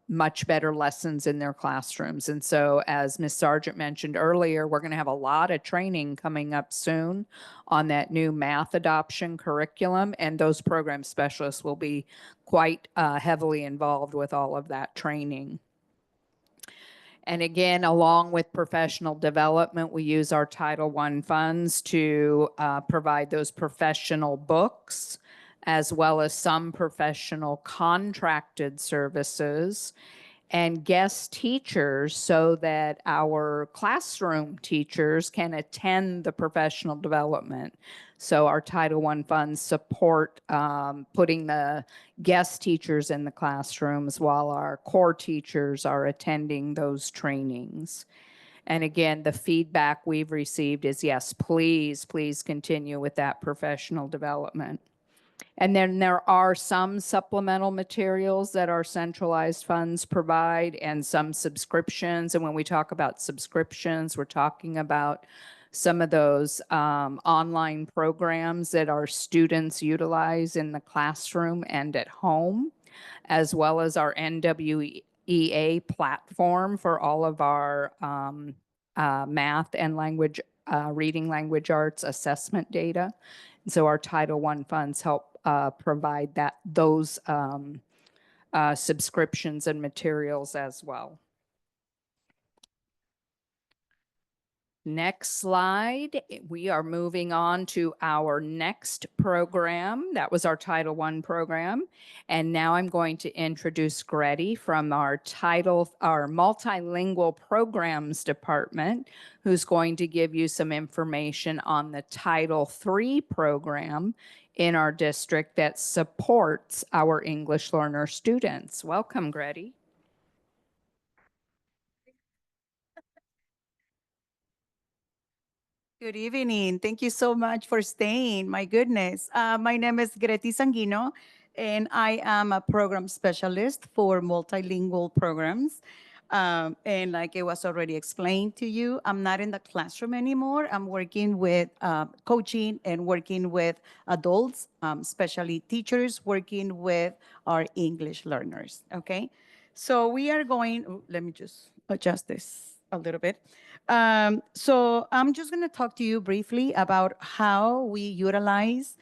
much better lessons in their classrooms. And so, as Ms. Sargent mentioned earlier, we're going to have a lot of training coming up soon on that new math adoption curriculum, and those program specialists will be quite heavily involved with all of that training. And again, along with professional development, we use our Title I funds to provide those professional books, as well as some professional contracted services. and guest teachers so that our classroom teachers can attend the professional development. So our Title I funds support putting the guest teachers in the classrooms while our core teachers are attending those trainings. And again, the feedback we've received is yes, please, please continue with that professional development. And then there are some supplemental materials that our centralized funds provide and some subscriptions. And when we talk about subscriptions, we're talking about some of those online programs that our students utilize in the classroom and at home, as well as our NWEA platform for all of our math and language, reading language arts assessment data. And so our Title I funds help provide those subscriptions and materials as well. Next slide. We are moving on to our next program. That was our Title I program. And now I'm going to introduce Greti from our multilingual programs department, who's going to give you some information on the Title III program in our district that supports our English learner students. Welcome, Greti. Good evening. Thank you so much for staying. My goodness. My name is Greti Sanguino, and I am a program specialist for multilingual programs. And like it was already explained to you, I'm not in the classroom anymore. I'm working with coaching and working with adults, especially teachers, working with our English learners. Okay. So we are going, let me just adjust this a little bit. So I'm just going to talk to you briefly about how we utilize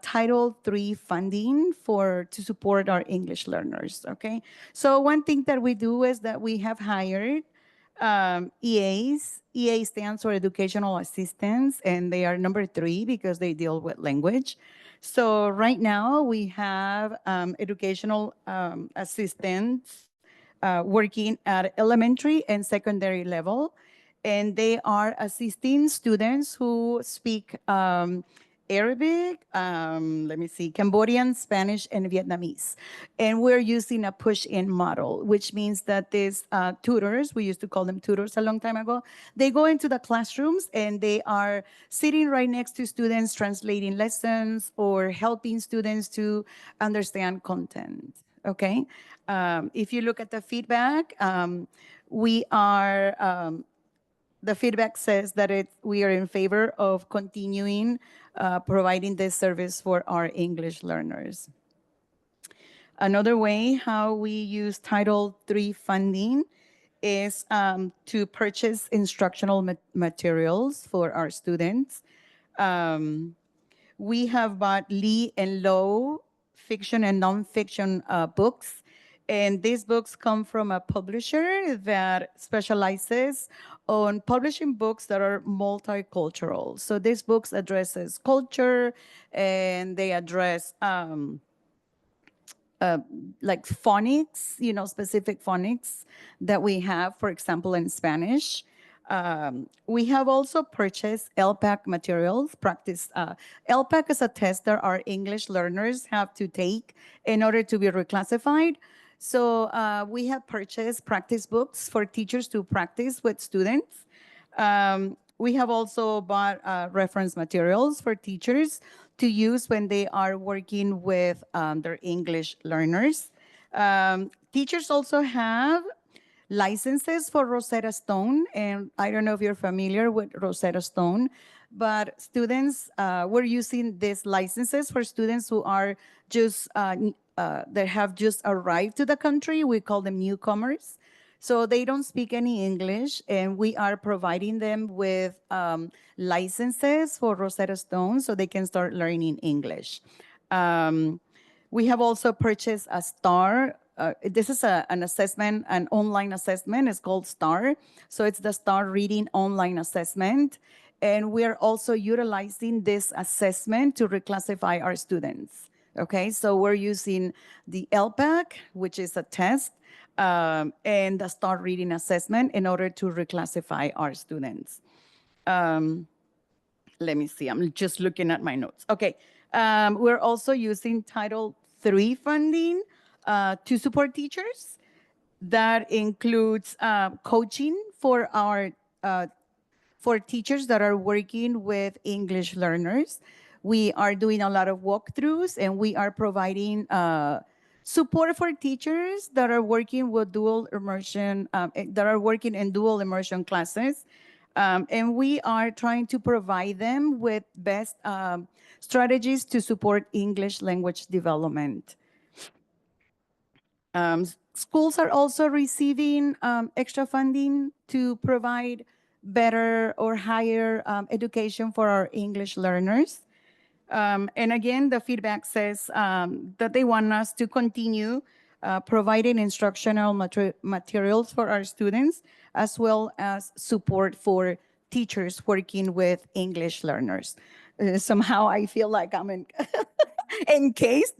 Title III funding to support our English learners, okay? So one thing that we do is that we have hired EAs. EA stands for Educational Assistants, and they are number 3 because they deal with language. So right now we have educational assistants working at elementary and secondary level, and they are assisting students who speak Arabic, Cambodian, Spanish, and Vietnamese. And we're using a push-in model, which means that these tutors, we used to call them tutors a long time ago, they go into the classrooms and they are sitting right next to students, translating lessons or helping students to understand content, okay? If you look at the feedback, the feedback says that we are in favor of continuing providing this service for our English learners. Another way how we use Title III funding is to purchase instructional materials for our students. We have bought Lee and Low fiction and nonfiction books. And these books come from a publisher that specializes on publishing books that are multicultural. So these books addresses culture, and they address like phonics, specific phonics that we have, for example, in Spanish. We have also purchased LPAC materials, practice. LPAC is a test that our English learners have to take in order to be reclassified. So we have purchased practice books for teachers to practice with students. We have also bought reference materials for teachers to use when they are working with their English learners. Teachers also have licenses for Rosetta Stone, and I don't know if you're familiar with Rosetta Stone, but students, we're using these licenses for students who are just that have just arrived to the country. We call them newcomers. So they don't speak any English, and we are providing them with licenses for Rosetta Stone so they can start learning English. We have also purchased a STAR. This is an assessment, an online assessment. It's called STAR. So it's the STAR Reading Online Assessment. And we're also utilizing this assessment to reclassify our students. Okay, so we're using the LPAC, which is a test. and the STAR reading assessment in order to reclassify our students. Let me see, I'm just looking at my notes. Okay, we're also using Title III funding to support teachers. That includes coaching for our for teachers that are working with English learners. We are doing a lot of walkthroughs, and we are providing support for teachers that are working with dual immersion, that are working in dual immersion classes. And we are trying to provide them with best strategies to support English language development. Schools are also receiving extra funding to provide better or higher education for our English learners. And again, the feedback says that they want us to continue providing instructional materials for our students, as well as support for teachers working with English learners. Somehow I feel like I'm in case,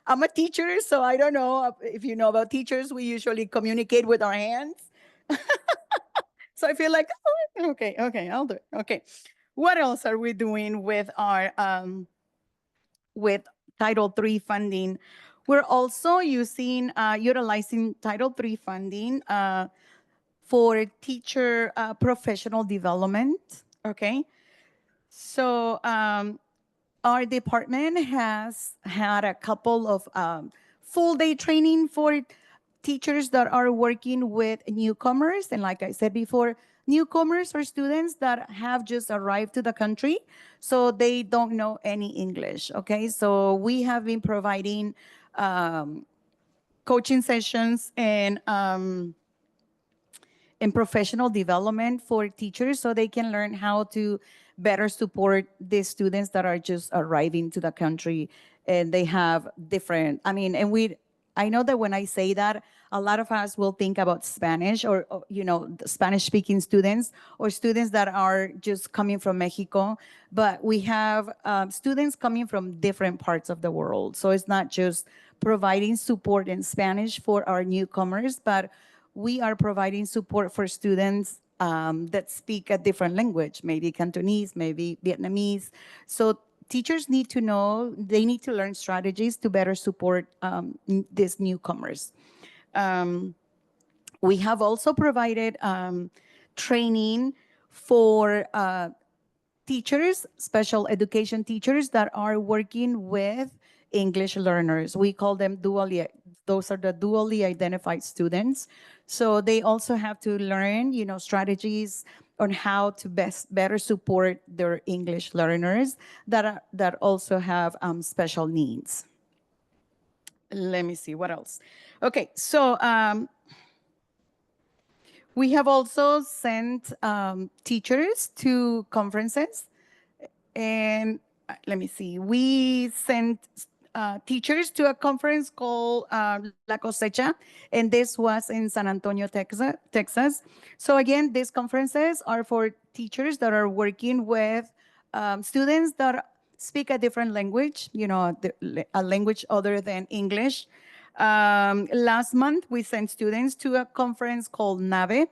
I'm a teacher, so I don't know if you know about teachers, we usually communicate with our hands. So I feel like, oh, okay, I'll do it. Okay. What else are we doing with our, with Title III funding? We're also utilizing Title III funding for teacher professional development, okay? So our department has had a couple of full day training for teachers that are working with newcomers. And like I said before, newcomers are students that have just arrived to the country, so they don't know any English, okay? So we have been providing coaching sessions and professional development for teachers so they can learn how to better support the students that are just arriving to the country, and they have different, I know that when I say that, a lot of us will think about Spanish or Spanish speaking students or students that are just coming from Mexico, but we have students coming from different parts of the world. So it's not just providing support in Spanish for our newcomers, but we are providing support for students that speak a different language, maybe Cantonese, maybe Vietnamese. So teachers need to know, they need to learn strategies to better support these newcomers. We have also provided training for teachers, special education teachers that are working with English learners. We call them those are the dually identified students. So they also have to learn, strategies on how to better support their English learners that also have special needs. Let me see what else. Okay, so we have also sent teachers to conferences, and let me see, we sent teachers to a conference called La Cosecha, and this was in San Antonio, Texas. So again, these conferences are for teachers that are working with students that speak a different language, a language other than English. Last month, we sent students to a conference called NAVE,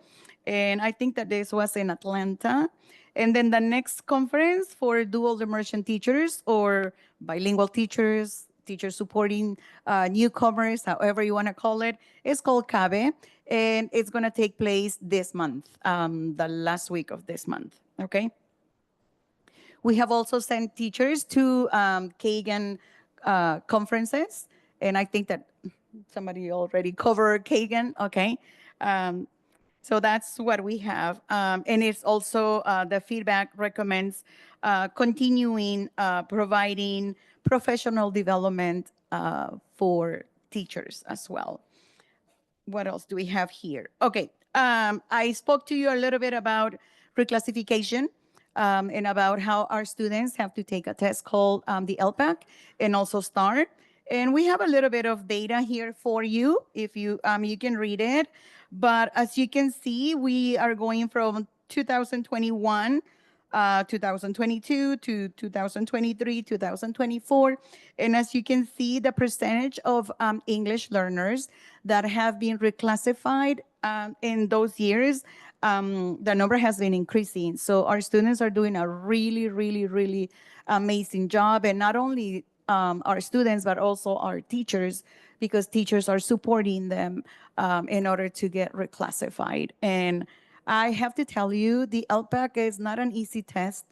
and I think that this was in Atlanta. And then the next conference for dual immersion teachers or bilingual teachers, teachers supporting newcomers, however you want to call it, is called CABE, and it's going to take place this month, the last week of this month, okay? We have also sent teachers to Kagan conferences, and I think that somebody already covered Kagan, okay? So that's what we have. And it's also, the feedback recommends continuing providing professional development for teachers as well. What else do we have here? Okay, I spoke to you a little bit about reclassification and about how our students have to take a test called the LPAC and also STAR. And we have a little bit of data here for you. If you can read it. But as you can see, we are going from 2021 2022 to 2023, 2024. And as you can see, the percentage of English learners that have been reclassified in those years, the number has been increasing. So our students are doing a really, really, really amazing job. And not only our students, but also our teachers, because teachers are supporting them in order to get reclassified. And I have to tell you, the LPAC is not an easy test.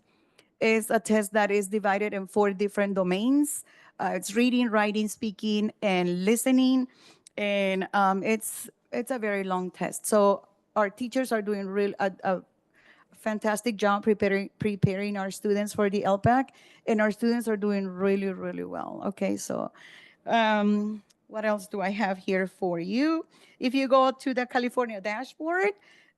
It's a test that is divided in 4 different domains. It's reading, writing, speaking, and listening. And it's a very long test. So our teachers are doing a fantastic job preparing our students for the LPAC, and our students are doing really, really well. Okay, so what else do I have here for you? If you go to the California dashboard,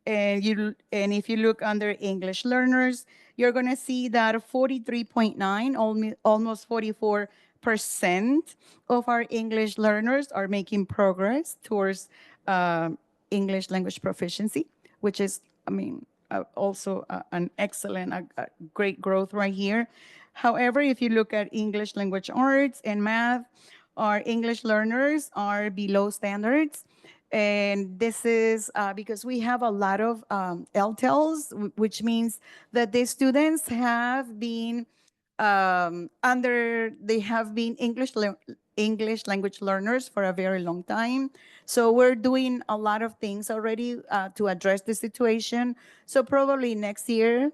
and if you look under English learners, you're going to see that 43.9, almost 44% of our English learners are making progress towards English language proficiency, which is, I mean, also an excellent, a great growth right here. However, if you look at English language arts and math, our English learners are below standards. And this is because we have a lot of LTELs, which means that the students have been they have been English language learners for a very long time. So we're doing a lot of things already to address the situation. So probably next year,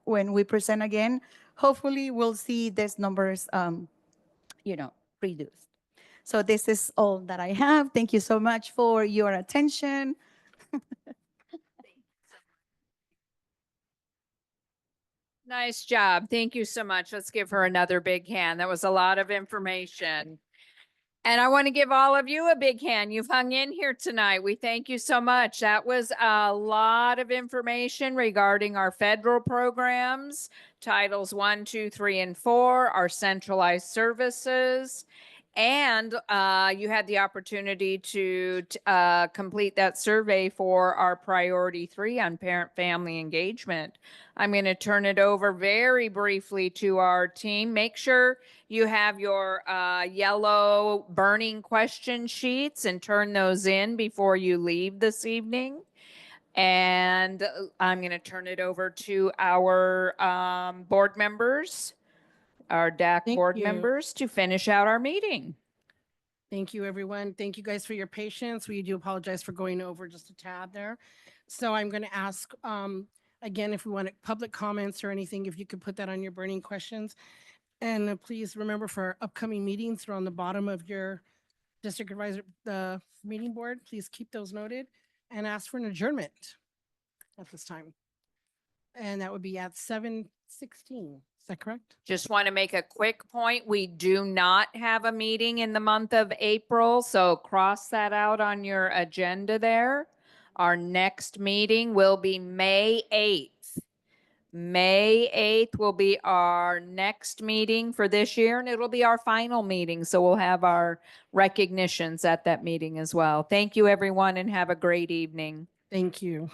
when we present again, hopefully we'll see these numbers, reduced. So this is all that I have. Thank you so much for your attention. Nice job. Thank you so much. Let's give her another big hand. That was a lot of information. And I want to give all of you a big hand. You've hung in here tonight. We thank you so much. That was a lot of information regarding our federal programs, Titles 1, 2, 3, and 4, our centralized services. And you had the opportunity to complete that survey for our priority 3 on parent-family engagement. I'm going to turn it over very briefly to our team. Make sure you have your yellow burning question sheets and turn those in before you leave this evening. And I'm going to turn it over to our board members, our DAC Thank board you. members, to finish out our meeting. Thank you, everyone. Thank you guys for your patience. We do apologize for going over just a tad there. So I'm going to ask, again, if we want public comments or anything, if you could put that on your burning questions. And please remember, for our upcoming meetings, they're on the bottom of your district advisor, the meeting board. Please keep those noted and ask for an adjournment at this time. And that would be at 7:16. Is that correct? Just want to make a quick point. We do not have a meeting in the month of April, so cross that out on your agenda there. Our next meeting will be May 8th. May 8th will be our next meeting for this year, and it'll be our final meeting. So we'll have our recognitions at that meeting as well. Thank you, everyone, and have a great evening. Thank you.